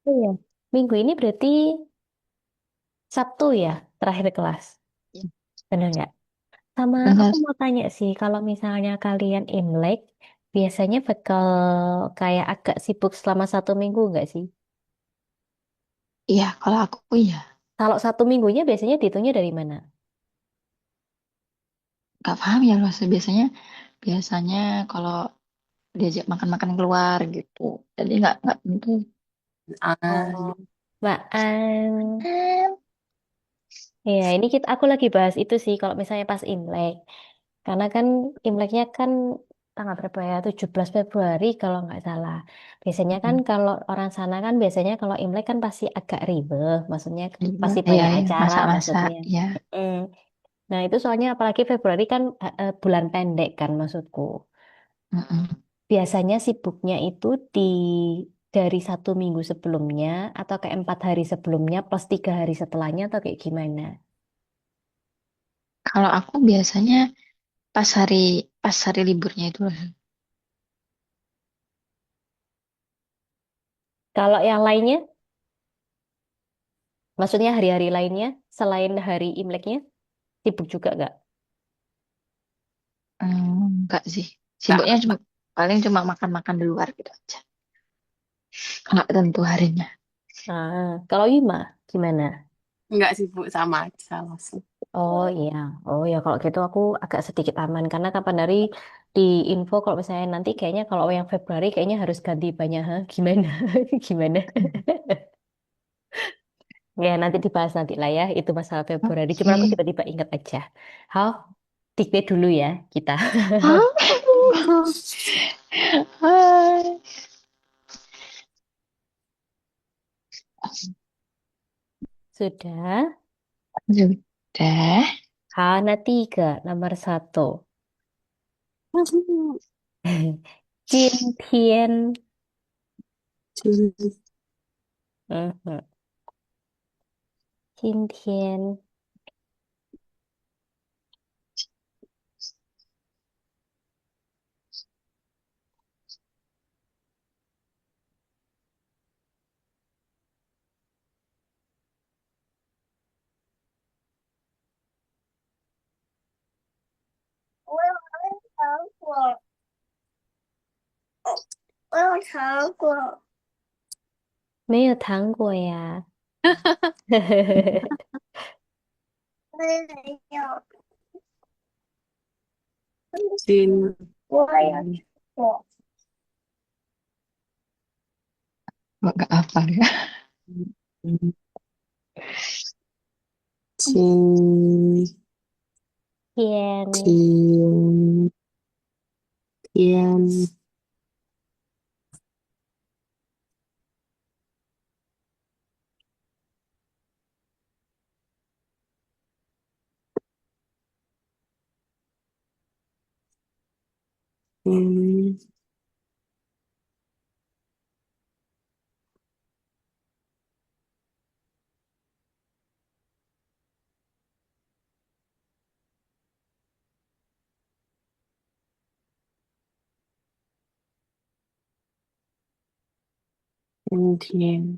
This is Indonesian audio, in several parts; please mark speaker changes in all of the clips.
Speaker 1: Oh iya. Minggu ini berarti Sabtu ya, terakhir kelas.
Speaker 2: Ya,
Speaker 1: Bener nggak? Sama aku
Speaker 2: benar.
Speaker 1: mau tanya sih, kalau misalnya kalian Imlek, biasanya bakal kayak agak sibuk selama 1 minggu nggak sih?
Speaker 2: Iya, kalau aku iya.
Speaker 1: Kalau 1 minggunya biasanya dihitungnya dari mana?
Speaker 2: Gak paham ya loh. Biasanya, biasanya kalau diajak makan-makan keluar gitu. Jadi nggak tentu.
Speaker 1: Oh, Mbak.
Speaker 2: Hmm.
Speaker 1: Ya, ini aku lagi bahas itu sih kalau misalnya pas Imlek. Karena kan Imleknya kan tanggal berapa ya? 17 Februari kalau nggak salah. Biasanya kan kalau orang sana kan biasanya kalau Imlek kan pasti agak ribet. Maksudnya
Speaker 2: Iya,
Speaker 1: pasti
Speaker 2: iya,
Speaker 1: banyak
Speaker 2: iya.
Speaker 1: acara
Speaker 2: Masa-masa,
Speaker 1: maksudnya.
Speaker 2: ya.
Speaker 1: Mm. Nah itu soalnya apalagi Februari kan bulan pendek kan maksudku.
Speaker 2: Mm-mm.
Speaker 1: Biasanya sibuknya itu dari 1 minggu sebelumnya atau ke 4 hari sebelumnya plus 3 hari setelahnya atau kayak gimana?
Speaker 2: Kalau aku biasanya pas hari pas hari liburnya itu loh.
Speaker 1: Kalau yang lainnya? Maksudnya hari-hari lainnya selain hari Imleknya sibuk juga nggak?
Speaker 2: Enggak sih. Sibuknya
Speaker 1: Nggak.
Speaker 2: cuma paling cuma makan-makan di luar gitu aja. Nggak tentu harinya.
Speaker 1: Kalau Yuma gimana?
Speaker 3: Enggak sibuk sama aja langsung.
Speaker 1: Oh iya, oh ya kalau gitu aku agak sedikit aman karena kapan hari di info kalau misalnya nanti kayaknya kalau yang Februari kayaknya harus ganti banyak, hah? Gimana? Gimana? Ya nanti dibahas nanti lah ya itu masalah Februari. Cuma aku
Speaker 2: Oke.
Speaker 1: tiba-tiba ingat aja. How? Dikte dulu ya kita.
Speaker 2: Hai.
Speaker 1: Sudah.
Speaker 2: Sudah.
Speaker 1: Hana tiga nomor satu. 今天，嗯哼，今天，没有糖果呀。
Speaker 3: Jin,
Speaker 2: Nggak apa ya.
Speaker 3: Jin,
Speaker 1: 天，
Speaker 3: 天，天，嗯，今天，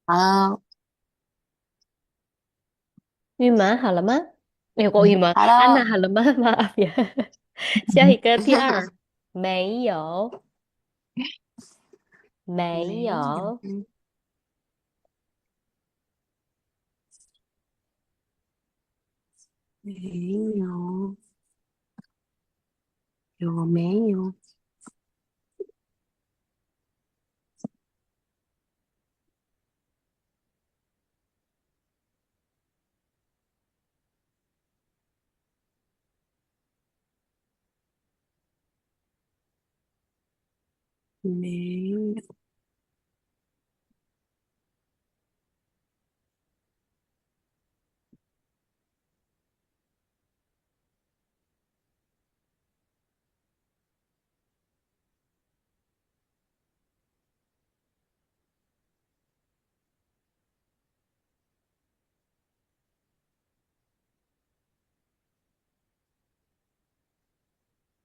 Speaker 3: 好，
Speaker 1: 玉满好了吗？哎，我玉满，安娜
Speaker 3: Halo，
Speaker 1: 好了吗？maaf ya。下一个第二，没有，没
Speaker 3: 没有，
Speaker 1: 有，
Speaker 3: 没有，有没有？没有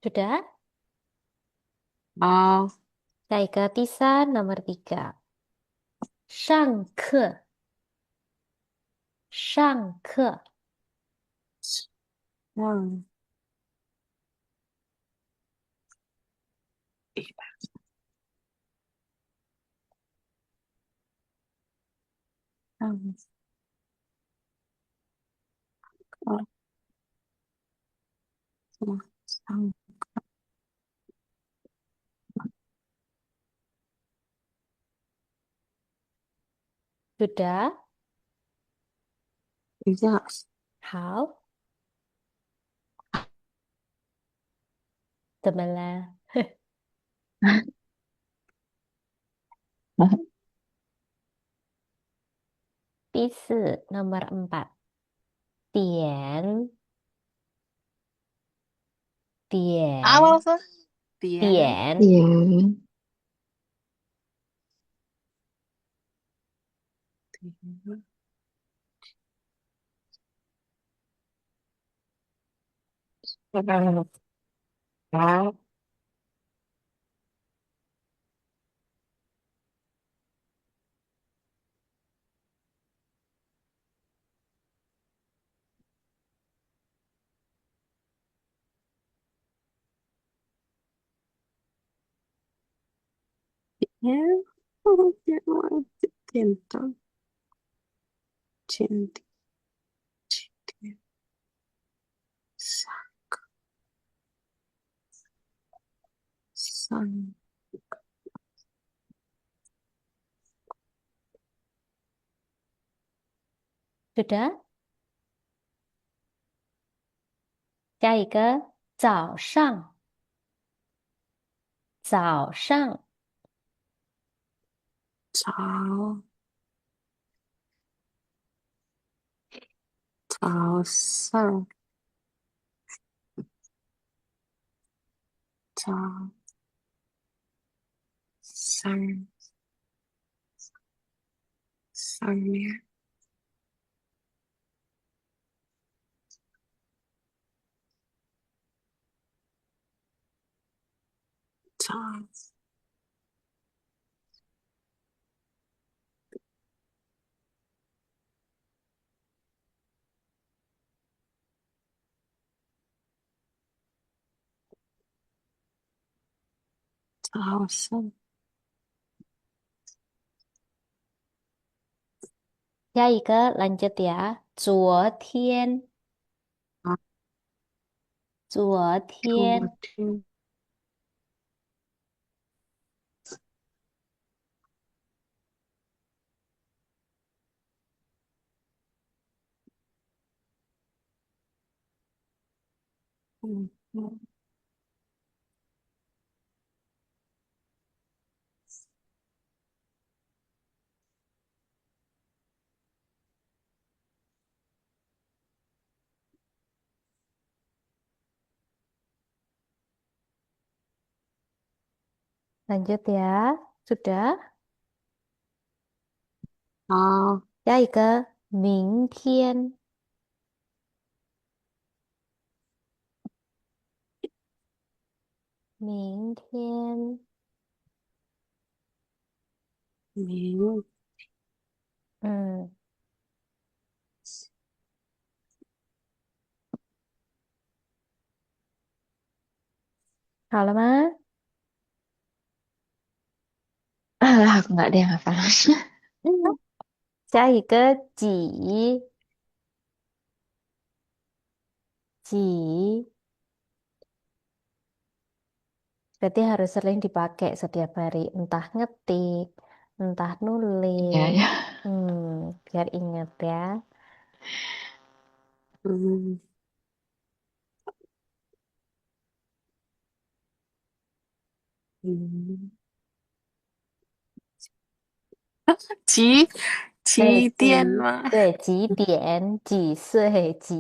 Speaker 3: ，sudah? 好，
Speaker 1: 下一个第三 nomor 3上课上课
Speaker 3: 上上课上，sudah 等一下，
Speaker 1: 好怎么了？第四 nomor 4点点
Speaker 3: apa apa? 点
Speaker 1: 点
Speaker 2: Iya.
Speaker 3: 点好，点，我点到前点前点上上
Speaker 1: sudah 下一个早上早上
Speaker 3: 早早上早上上面早早上
Speaker 1: 下一个 lanjut ya 昨
Speaker 3: 昨
Speaker 1: 天
Speaker 3: 天嗯
Speaker 1: lanjut ya sudah
Speaker 3: 好，
Speaker 1: 下一个明天明天
Speaker 3: 明
Speaker 1: 嗯好了吗？Ah,
Speaker 2: aku nggak ada yang hafal.
Speaker 1: 嗯，下一个几 berarti harus sering dipakai setiap hari, entah ngetik, entah
Speaker 2: Iya,
Speaker 1: nulis.
Speaker 2: ya.
Speaker 1: Biar ingat ya.
Speaker 3: 嗯嗯，几
Speaker 1: 对，
Speaker 3: 几点吗？
Speaker 1: 对，几点，几岁，几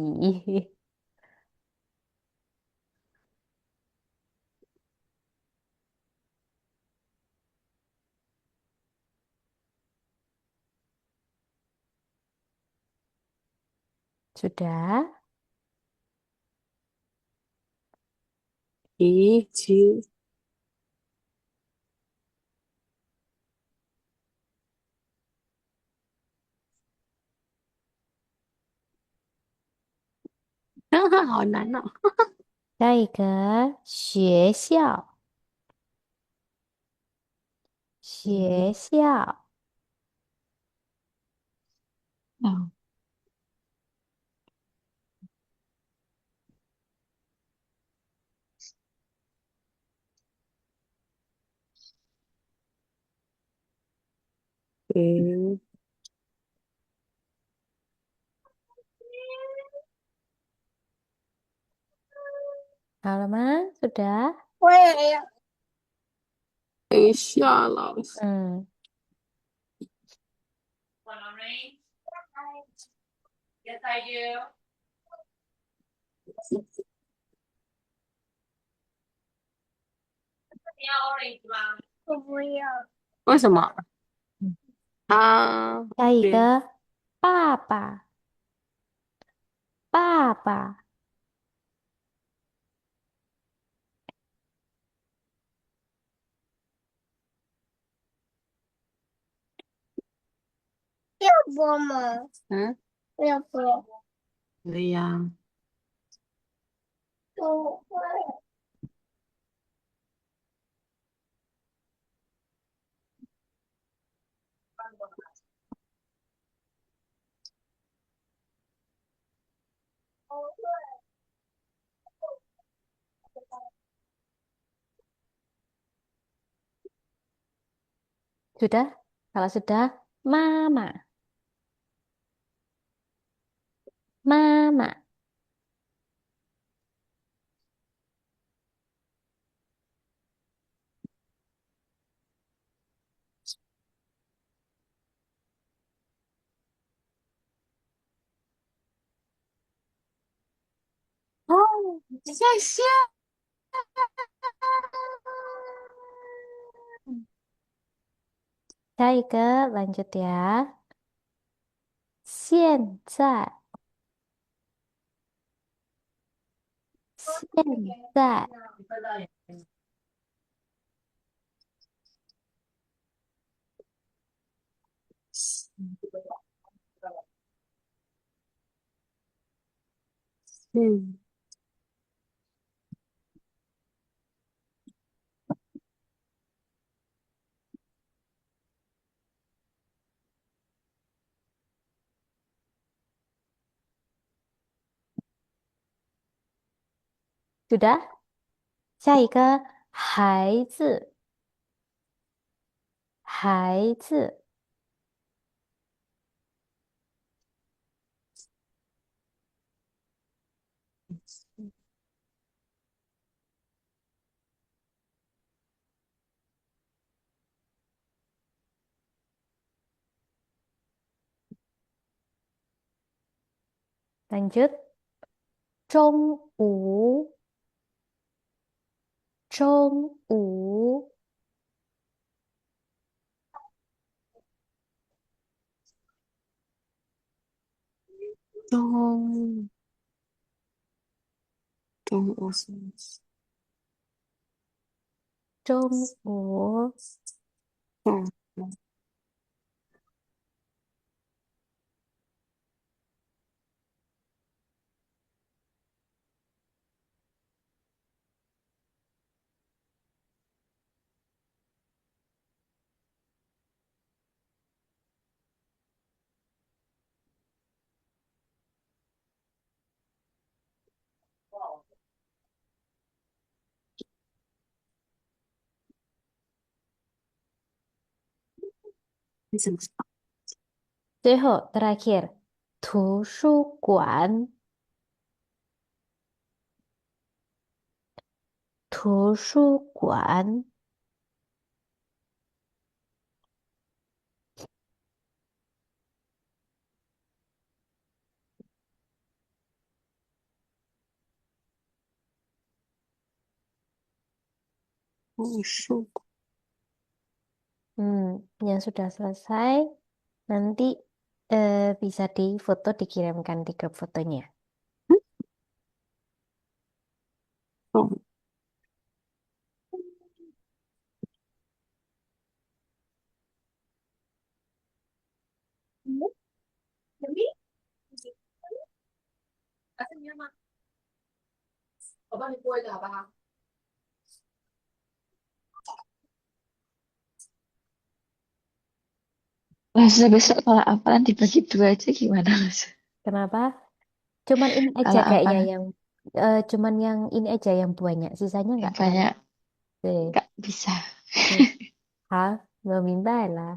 Speaker 1: ，sudah.
Speaker 3: 几几好难哦。
Speaker 1: 下一个学校，学校，
Speaker 2: 嗯，
Speaker 3: 嗯，
Speaker 1: 好了吗？sudah？
Speaker 3: 等一下了。
Speaker 1: 嗯，
Speaker 3: 为什么啊？
Speaker 1: 下一
Speaker 3: 对，
Speaker 1: 个爸爸，爸爸，
Speaker 3: 嗯，对呀。
Speaker 1: sudah? Kalau sudah, mama, mama.
Speaker 3: 哦，谢谢。
Speaker 1: 下一个lanjut ya. 现在，现在，
Speaker 3: 嗯，sudah?
Speaker 1: 下一个孩子，孩子，lanjut. 中午，中午，
Speaker 3: 中中我是
Speaker 1: 中午，
Speaker 3: 中为什么？
Speaker 1: 最后 terakhir. 图书馆，图书馆，
Speaker 3: 我说过。
Speaker 1: yang sudah selesai nanti bisa difoto dikirimkan di grup fotonya.
Speaker 3: 嗯，
Speaker 2: Masa besok kalau hafalan dibagi dua aja gimana Mas?
Speaker 1: Kenapa? Cuman ini aja
Speaker 2: Kalau
Speaker 1: kayaknya
Speaker 2: hafalan
Speaker 1: yang cuman yang ini aja yang banyak, sisanya
Speaker 2: yang
Speaker 1: nggak terlalu.
Speaker 2: banyak
Speaker 1: Deh,
Speaker 2: nggak bisa.
Speaker 1: hal meminta lah.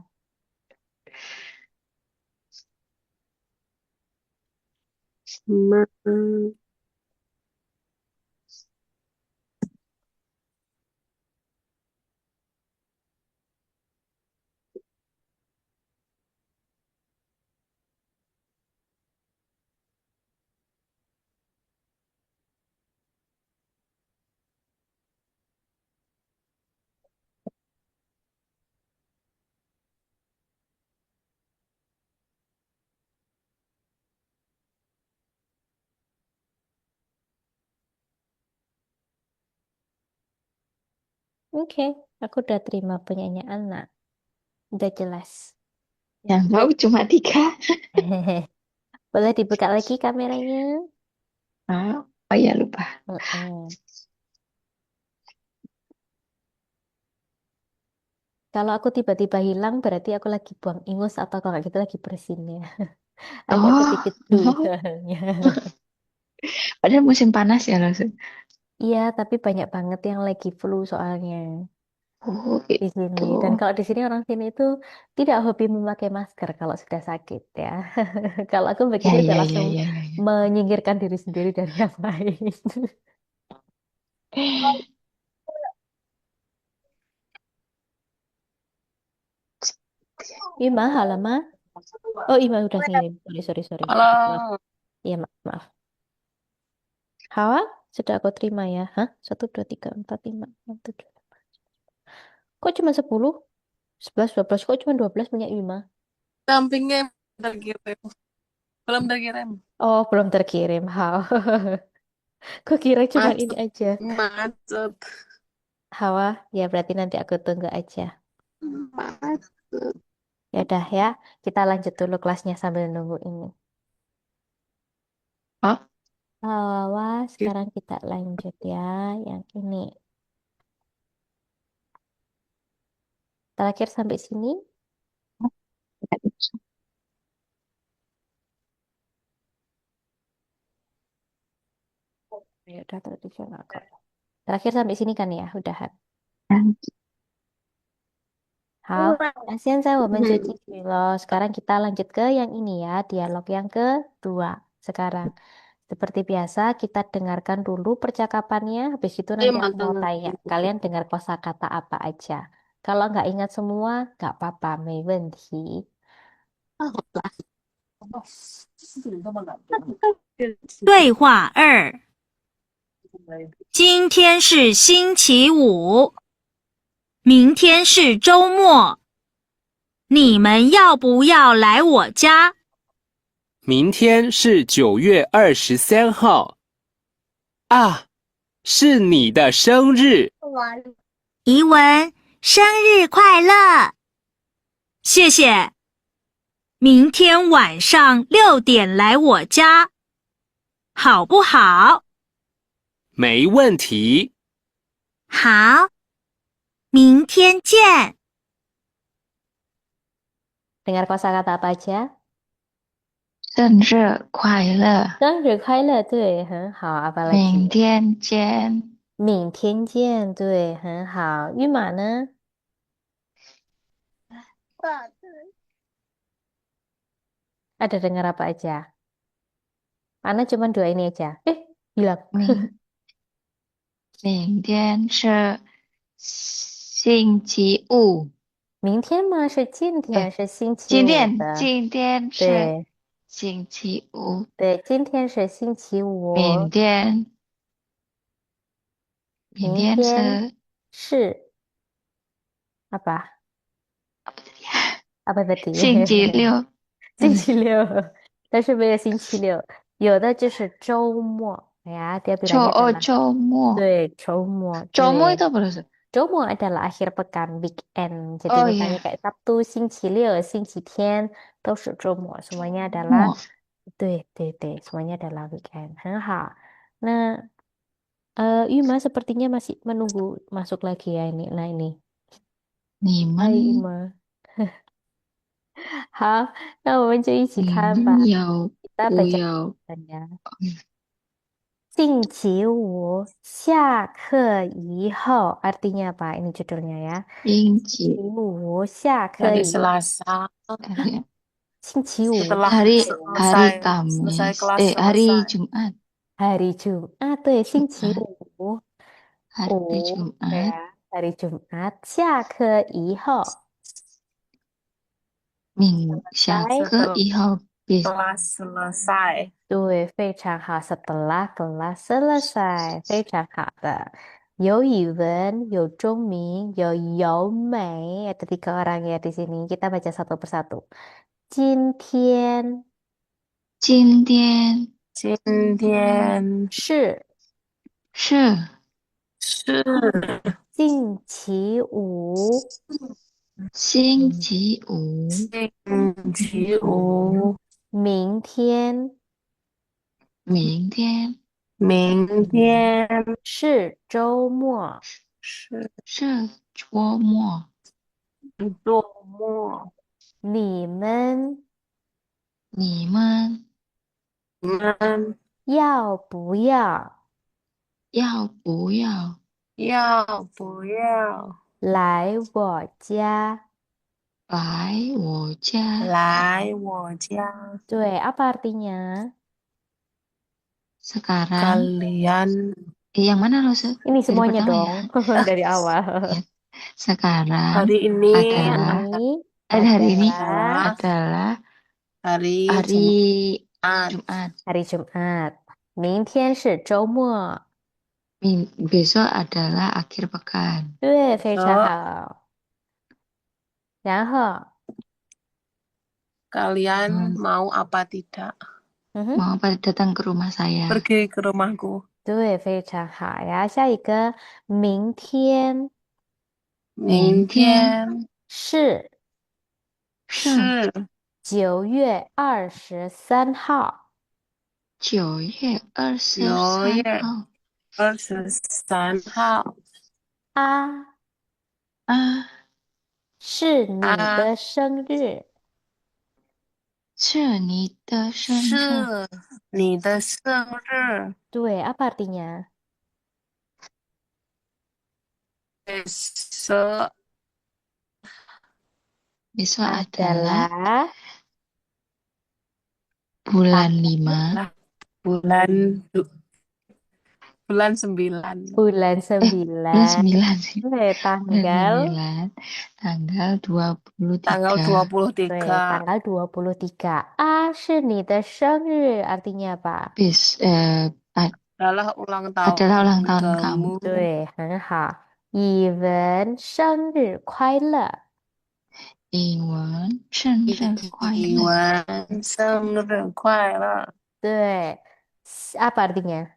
Speaker 3: Ma,
Speaker 1: Oke, aku udah terima punyanya anak. Udah jelas.
Speaker 2: Yang mau cuma tiga.
Speaker 1: Boleh dibuka lagi kameranya?
Speaker 2: Oh, oh ya lupa.
Speaker 1: Mm-mm. Kalau aku tiba-tiba hilang, berarti aku lagi buang ingus atau kalau nggak gitu lagi bersin ya. Agak
Speaker 2: Oh,
Speaker 1: sedikit flu
Speaker 2: oh.
Speaker 1: soalnya.
Speaker 2: Padahal musim panas ya langsung.
Speaker 1: Iya, tapi banyak banget yang lagi flu soalnya
Speaker 2: Oh
Speaker 1: di
Speaker 2: gitu.
Speaker 1: sini. Dan kalau di sini orang sini itu tidak hobi memakai masker kalau sudah sakit ya. Kalau aku
Speaker 2: Ya
Speaker 1: begini udah
Speaker 2: ya ya
Speaker 1: langsung
Speaker 2: ya ya. Ya.
Speaker 1: menyingkirkan diri sendiri dari yang lain. Ima, halaman. Oh, Ima udah ngirim. Sorry, sorry, sorry. Maaf, maaf.
Speaker 3: Halo.
Speaker 1: Iya, maaf, maaf. Hawa, sudah aku terima ya. Hah? 1, 2, 3, 4, 5, 6, 7. Kok cuma 10? 11, 12. Kok cuma 12 punya Ima?
Speaker 3: Sampingnya udah kirim. Belum udah kirim.
Speaker 1: Oh, belum terkirim. Hawa. Kok kira cuma ini
Speaker 3: Macet.
Speaker 1: aja.
Speaker 3: Macet.
Speaker 1: Hawa, ya berarti nanti aku tunggu aja.
Speaker 3: Macet.
Speaker 1: Ya udah ya, kita lanjut dulu kelasnya sambil nunggu ini.
Speaker 2: Oh,
Speaker 1: Hawa, sekarang kita lanjut ya. Yang ini. Terakhir sampai sini.
Speaker 2: nggak bisa.
Speaker 1: Ya udah tradisional kok. Terakhir sampai sini kan ya, udahan. Hao, ASEAN saya mencuci loh. Sekarang kita lanjut ke yang ini ya, dialog yang kedua. Sekarang, seperti biasa, kita dengarkan dulu percakapannya. Habis itu
Speaker 3: Dia
Speaker 1: nanti aku mau
Speaker 3: mantan.
Speaker 1: tanya, kalian dengar kosakata apa aja. Kalau nggak ingat semua, nggak apa-apa, 没问题.
Speaker 4: 对话二：今天是星期五，明天是周末，你们要不要来我家？
Speaker 5: 明天是9月23号啊，是你的生日。
Speaker 4: 怡文，生日快乐！谢谢。明天晚上6点来我家，好不好？
Speaker 5: 没问题。
Speaker 4: 好，明天见。
Speaker 1: Dengar kosakata apa aja?
Speaker 2: 生日快乐，
Speaker 1: 生日快乐，对，很好。apa
Speaker 2: 明
Speaker 1: lagi?
Speaker 2: 天见。
Speaker 1: 明天见，对，很好。玉马呢？ Ada dengar apa aja? Ana cuma dua ini aja. Hilang.
Speaker 2: 明天是星期五，
Speaker 1: 明天吗？是今天，是星期五
Speaker 2: 今天
Speaker 1: 的。
Speaker 2: 今天是
Speaker 1: 对
Speaker 2: 星期五，
Speaker 1: 对，今天是星期五，
Speaker 2: 明天明
Speaker 1: 明
Speaker 2: 天
Speaker 1: 天
Speaker 2: 是
Speaker 1: 是 apa? Apa tadi?
Speaker 2: 星期六，
Speaker 1: 星期六，但是没有星期六，有的就是周末。Ya, dia
Speaker 2: 周
Speaker 1: bilangnya
Speaker 2: 哦
Speaker 1: adalah
Speaker 2: 周末，
Speaker 1: 对周末，
Speaker 2: 周末
Speaker 1: 对
Speaker 2: itu apa Luz?
Speaker 1: 周末 adalah akhir pekan, weekend. Jadi
Speaker 2: Oh
Speaker 1: misalnya
Speaker 2: iya,
Speaker 1: kayak Sabtu, 星期六, 星期天都是周末，semuanya adalah
Speaker 2: 末
Speaker 1: 对对对，semuanya adalah weekend，很好。那 Yuma sepertinya masih menunggu masuk lagi ya ini. Nah ini.
Speaker 2: 你
Speaker 1: Hai
Speaker 2: 们
Speaker 1: Yuma. 好，那我们就一起
Speaker 2: 你
Speaker 1: 看吧。
Speaker 2: 们要
Speaker 1: Kita
Speaker 2: 不
Speaker 1: baca
Speaker 2: 要
Speaker 1: ya. 星期五下课以后 artinya apa? Ini judulnya ya.
Speaker 2: 星
Speaker 1: 星期
Speaker 2: 期
Speaker 1: 五下课
Speaker 3: Hari
Speaker 1: 以后，
Speaker 3: Selasa
Speaker 1: 星期五
Speaker 3: setelah
Speaker 2: hari
Speaker 3: selesai
Speaker 2: Kamis
Speaker 3: kelas
Speaker 2: hari
Speaker 3: selesai.
Speaker 2: Jumat
Speaker 1: hari Jumat 对，星期
Speaker 2: Jumat
Speaker 1: 五
Speaker 2: hari
Speaker 1: 五对
Speaker 2: Jumat
Speaker 1: 啊，hari Jumat 下课以后，
Speaker 2: 下
Speaker 1: 来，
Speaker 2: 课以后 bis
Speaker 3: Kelas selesai.
Speaker 1: 对，非常好。Setelah kelas selesai，非常好的。有语文，有中名，有由美，ada 3 orang ya di sini. Kita baca satu persatu. 今天
Speaker 2: 今天
Speaker 3: 今天
Speaker 1: 是
Speaker 2: 是
Speaker 3: 是
Speaker 1: 星期五，
Speaker 2: 星期五，
Speaker 3: 星期五，
Speaker 1: 明天
Speaker 2: 明天
Speaker 3: 明天
Speaker 1: 是周末。
Speaker 3: 是
Speaker 2: 是周末。
Speaker 3: 周末。
Speaker 1: 你们
Speaker 2: 你们
Speaker 3: 你们
Speaker 1: 要不要
Speaker 2: 要不要
Speaker 3: 要不要
Speaker 1: 来我家？
Speaker 2: 来我家？
Speaker 3: 来我家？
Speaker 1: 对，apa artinya?
Speaker 2: Sekarang,
Speaker 3: Kalian
Speaker 2: yang mana lo se?
Speaker 1: Ini
Speaker 2: Dari
Speaker 1: semuanya
Speaker 2: pertama ya?
Speaker 1: dong, dari awal.
Speaker 2: Ya. Sekarang
Speaker 3: hari ini
Speaker 2: adalah
Speaker 1: Ini
Speaker 2: hari ini
Speaker 1: adalah
Speaker 2: adalah
Speaker 3: hari
Speaker 2: hari
Speaker 3: Jumat.
Speaker 2: Jumat.
Speaker 1: hari Jumat. 明天是周末。
Speaker 2: Besok adalah akhir pekan.
Speaker 1: 对，非常
Speaker 3: So,
Speaker 1: 好。然后，
Speaker 3: kalian mau apa tidak?
Speaker 1: 嗯哼，
Speaker 2: Mau pada datang ke rumah saya?
Speaker 3: Pergi ke rumahku.
Speaker 1: 对，非常好呀。下一个，明天
Speaker 3: 明天
Speaker 1: 是
Speaker 3: 是
Speaker 1: 9月23号。
Speaker 2: 9月
Speaker 3: 9
Speaker 2: 23
Speaker 3: 月
Speaker 2: 号
Speaker 3: 23号
Speaker 1: 啊，
Speaker 2: 啊，
Speaker 1: 是你
Speaker 3: 啊，
Speaker 1: 的生日。
Speaker 2: 是你的生日。
Speaker 3: 是你的生日。
Speaker 1: 对，apa artinya?
Speaker 3: Besok
Speaker 2: Besok adalah
Speaker 1: Adalah
Speaker 2: bulan 5
Speaker 3: bulan bulan 9.
Speaker 1: bulan
Speaker 2: bulan
Speaker 1: 9.
Speaker 2: 9 sih. Bulan
Speaker 1: Tanggal
Speaker 2: 9 tanggal 23.
Speaker 3: Tanggal
Speaker 1: 对，
Speaker 3: 23.
Speaker 1: tanggal 23. Ah, 是你的生日 artinya apa?
Speaker 3: Adalah ulang
Speaker 2: Adalah ulang tahun
Speaker 3: tahun
Speaker 2: kamu.
Speaker 3: kamu.
Speaker 1: 对，很好。以文生日快乐。
Speaker 2: 英文生日快乐。
Speaker 3: Iwan, 生日快乐。
Speaker 1: 对，apa artinya?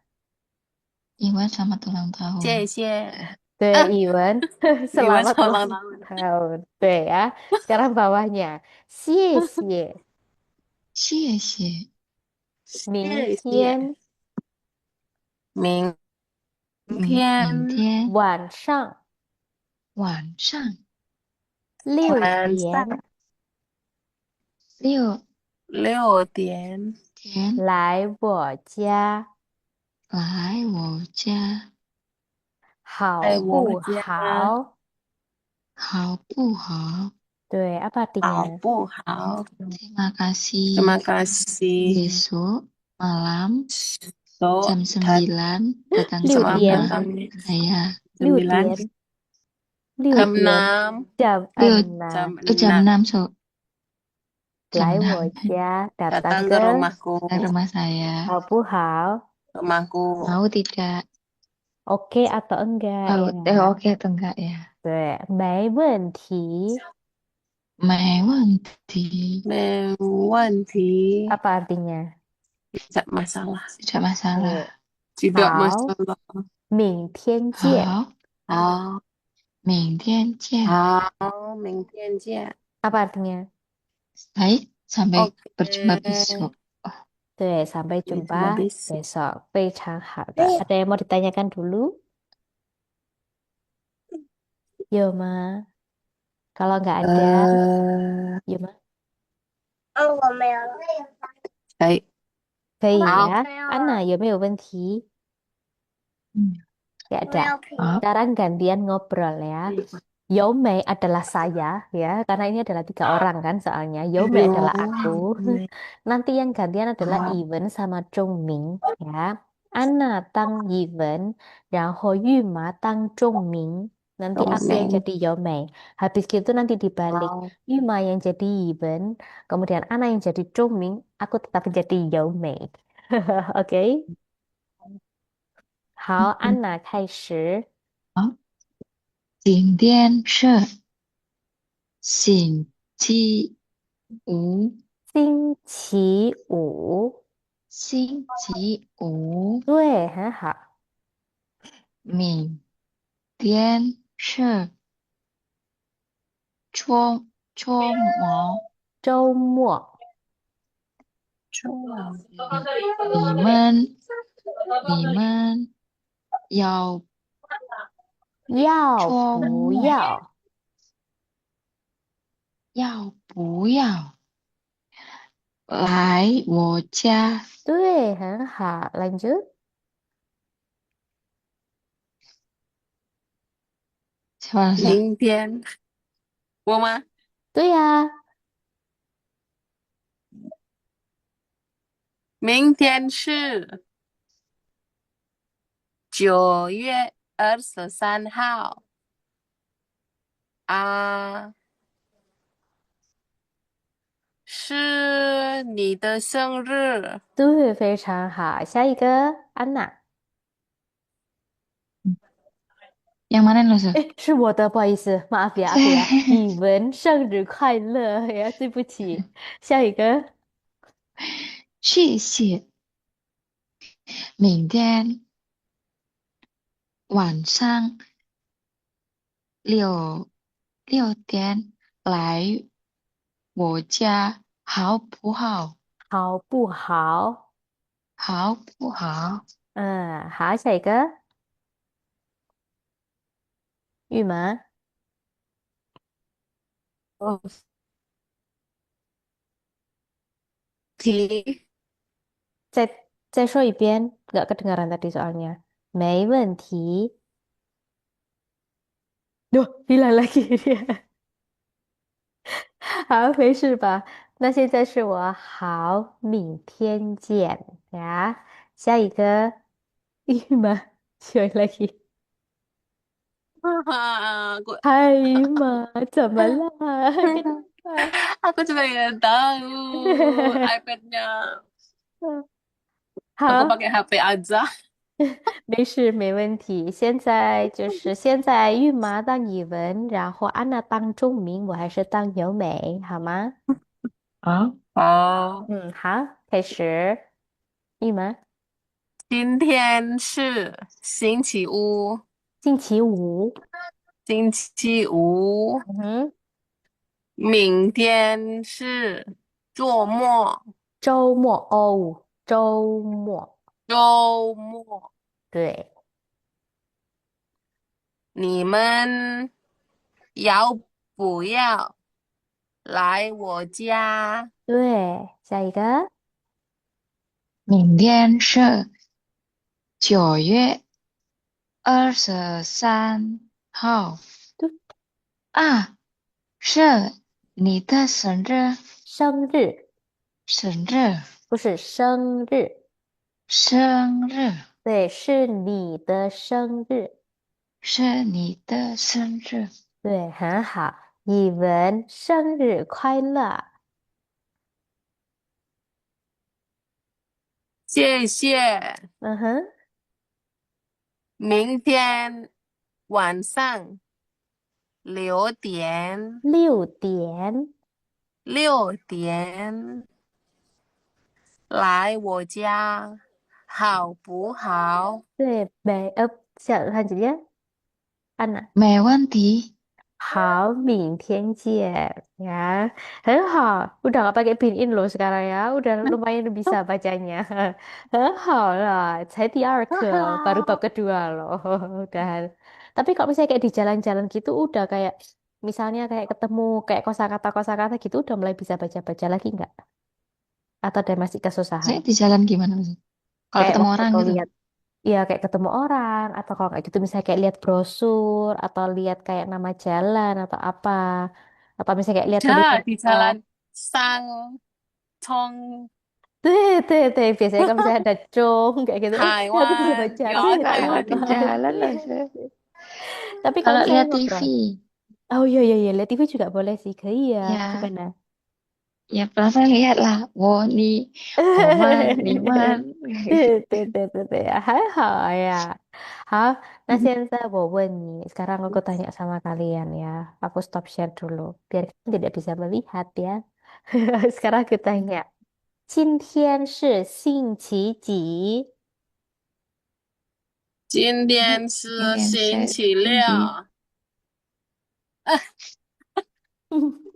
Speaker 2: 英文 selamat ulang tahun.
Speaker 3: 谢谢。
Speaker 1: 对，语文
Speaker 3: Iwan
Speaker 1: selamat
Speaker 3: selamat
Speaker 1: ulang
Speaker 3: tahun.
Speaker 1: tahun. 对呀，sekarang bawahnya. 谢谢。
Speaker 2: 谢谢。
Speaker 1: 明
Speaker 3: 谢谢。
Speaker 1: 天
Speaker 3: 明
Speaker 2: 明
Speaker 3: 天
Speaker 2: 天
Speaker 1: 晚上
Speaker 2: 晚上
Speaker 1: 6
Speaker 3: 晚
Speaker 1: 点
Speaker 3: 上
Speaker 2: 6
Speaker 3: 6点
Speaker 2: 点
Speaker 1: 来我家，
Speaker 2: 来我家，
Speaker 1: 好
Speaker 3: 来我
Speaker 1: 不
Speaker 3: 家，
Speaker 1: 好？
Speaker 2: 好不好？
Speaker 1: 对，apa
Speaker 3: 好
Speaker 1: artinya?
Speaker 3: 不好？
Speaker 2: Terima kasih.
Speaker 3: Terima kasih.
Speaker 2: Besok malam
Speaker 3: So,
Speaker 2: jam 9 datang ke
Speaker 1: 6
Speaker 3: selamat
Speaker 1: 点，
Speaker 2: rumah
Speaker 3: datang
Speaker 2: saya.
Speaker 1: 6
Speaker 3: 9.
Speaker 1: 点，6
Speaker 3: Jam
Speaker 1: 点，
Speaker 3: 6.
Speaker 1: jam
Speaker 2: Liu-
Speaker 3: jam
Speaker 1: 6
Speaker 2: jam
Speaker 3: 6.
Speaker 2: 6 so. Jam
Speaker 1: 来
Speaker 2: 6
Speaker 1: 我家，datang
Speaker 3: Datang
Speaker 1: ke
Speaker 3: ke rumahku.
Speaker 2: datang ke rumah saya.
Speaker 1: 好不好
Speaker 3: Rumahku.
Speaker 2: Mau tidak?？OK
Speaker 1: atau enggak
Speaker 2: Oh,
Speaker 1: ya?
Speaker 2: oke atau enggak ya?
Speaker 1: 对，没问题。
Speaker 2: 没问题，
Speaker 3: 没问题.
Speaker 1: Apa artinya?
Speaker 3: Tidak masalah.
Speaker 2: tidak masalah.
Speaker 1: 对，
Speaker 3: Tidak
Speaker 1: 好，
Speaker 3: masalah.
Speaker 1: 明天见。
Speaker 2: 好，
Speaker 3: 好，
Speaker 2: 明天见。
Speaker 3: 好，明天见。
Speaker 1: Apa artinya?
Speaker 2: Baik, sampai
Speaker 3: Oke.
Speaker 2: berjumpa besok.
Speaker 1: 对, sampai
Speaker 3: Terima
Speaker 1: jumpa
Speaker 3: kasih.
Speaker 1: besok. 非常好的. Ada yang mau ditanyakan dulu? Yoma. Kalau nggak ada,
Speaker 3: 呃，Yoma. 可以，
Speaker 1: 可以
Speaker 3: 好，ya.
Speaker 1: Ana, 有没有问题?
Speaker 2: Hmm.
Speaker 1: Nggak ada.
Speaker 2: Hả?
Speaker 1: Sekarang gantian ngobrol ya. Yomei adalah saya ya, karena ini adalah 3 orang kan soalnya. Yomei adalah aku.
Speaker 3: 有
Speaker 1: Nanti yang gantian adalah Even sama Zhongming ya. Ana tang Even, 然后 Yuma tang Zhongming. Nanti
Speaker 3: 懂
Speaker 1: aku yang
Speaker 3: 没？
Speaker 1: jadi Yomei. Habis gitu nanti dibalik.
Speaker 3: 好，
Speaker 1: Yuma yang jadi Even, kemudian Ana yang jadi Zhongming, aku tetap jadi Yomei. Oke? 好，安娜开始。
Speaker 2: 好，今天是星期五，
Speaker 1: 星期五，
Speaker 2: 星期五，
Speaker 1: 对，很好。
Speaker 2: 明天是周末，
Speaker 1: 周末
Speaker 2: 你们要
Speaker 1: 要不
Speaker 2: 周末
Speaker 1: 要？
Speaker 2: 要不要来我家？
Speaker 1: 对，很好。lanjut。
Speaker 2: Siapa Nasa?
Speaker 3: 明天我吗？
Speaker 1: 对呀，
Speaker 3: 明天是9月23号啊，是你的生日。
Speaker 1: 对，非常好。下一个，安娜。
Speaker 2: Yang mana Nasa?
Speaker 1: 哎，是我的，不好意思，maaf ya aku ya。语文生日快乐呀，对不起。下一个，
Speaker 2: 谢谢。明天晚上6点来我家，好不好？
Speaker 1: 好不好？
Speaker 2: 好不好？
Speaker 1: 嗯，好，下一个，玉门。
Speaker 3: 哦，题
Speaker 1: 再说一遍，nggak kedengaran tadi soalnya. 没问题。Duh, hilang lagi dia. 好，没事吧？那现在是我好，明天见呀。下一个，玉吗？学 lagi。aku 嗨嘛，怎么了？Kenapa？aku
Speaker 3: juga nggak tahu iPad-nya. Aku
Speaker 1: 好，pakai
Speaker 3: HP aja.
Speaker 1: 没事，没问题。现在玉麻当语文，然后安娜当中名，我还是当由美，好吗？
Speaker 2: 好，
Speaker 3: 哦，
Speaker 1: 嗯，好，开始。玉麻，
Speaker 3: 今天是星期五，
Speaker 1: 星期五。
Speaker 3: 星期五，
Speaker 1: 嗯哼，
Speaker 3: 明天是周末，
Speaker 1: 周末哦，周末。
Speaker 3: 周末，
Speaker 1: 对
Speaker 3: 你们要不要来我家？
Speaker 1: 对，下一个。
Speaker 2: 明天是9月23号
Speaker 1: 对，
Speaker 2: 啊，是你的生日，
Speaker 1: 生日
Speaker 2: 生日，
Speaker 1: 不是生日，
Speaker 2: 生日，
Speaker 1: 对，是你的生日。
Speaker 2: 是你的生日。
Speaker 1: 对，很好。语文生日快乐。
Speaker 3: 谢谢。
Speaker 1: 嗯哼，
Speaker 3: 明天晚上6点，6
Speaker 1: 点。
Speaker 3: 6点来我家，好不好？
Speaker 1: 对，lanjut ya. Ana.
Speaker 2: 没问题，
Speaker 1: 好，明天见ya. Hal, udah nggak pakai bin in loh sekarang ya. Udah lumayan bisa bacanya. Hal lah, saya 第二课 baru bab kedua loh. Udah. Tapi kalau misalnya kayak di jalan-jalan gitu udah kayak misalnya kayak ketemu kayak kosakata gitu udah mulai bisa baca-baca lagi nggak? Atau ada masih kesusahan?
Speaker 2: Saya di jalan gimana maksudnya? Kalau
Speaker 1: Kayak
Speaker 2: ketemu
Speaker 1: waktu
Speaker 2: orang
Speaker 1: kau
Speaker 2: gitu.
Speaker 1: lihat, ya kayak ketemu orang atau kalau kayak gitu misalnya kayak lihat brosur atau lihat kayak nama jalan atau apa atau misalnya kayak lihat
Speaker 3: Ada
Speaker 1: tulisan
Speaker 3: di
Speaker 1: oh
Speaker 3: jalan Sang Tong
Speaker 1: teh biasanya kalau misalnya ada cong kayak gitu ya aku bisa
Speaker 3: Taiwan.
Speaker 1: baca
Speaker 3: Ya,
Speaker 2: Nggak lihat di
Speaker 3: Taiwan.
Speaker 2: jalan lah saya.
Speaker 1: tapi kalau
Speaker 2: Kalau
Speaker 1: misalnya
Speaker 2: lihat TV,
Speaker 1: ngobrol oh iya iya iya lihat TV juga boleh sih iya
Speaker 2: ya,
Speaker 1: gimana
Speaker 2: ya pelan lihat lah. Wow, ni, Oman, Niman.
Speaker 1: 对,还好呀。好，那现在我问你，sekarang aku tanya sama kalian ya. Aku stop share dulu, biar kalian tidak bisa melihat ya. Sekarang aku tanya, 今天是星期几？
Speaker 3: 今天
Speaker 2: 今
Speaker 3: 是
Speaker 2: 天是
Speaker 3: 星期六，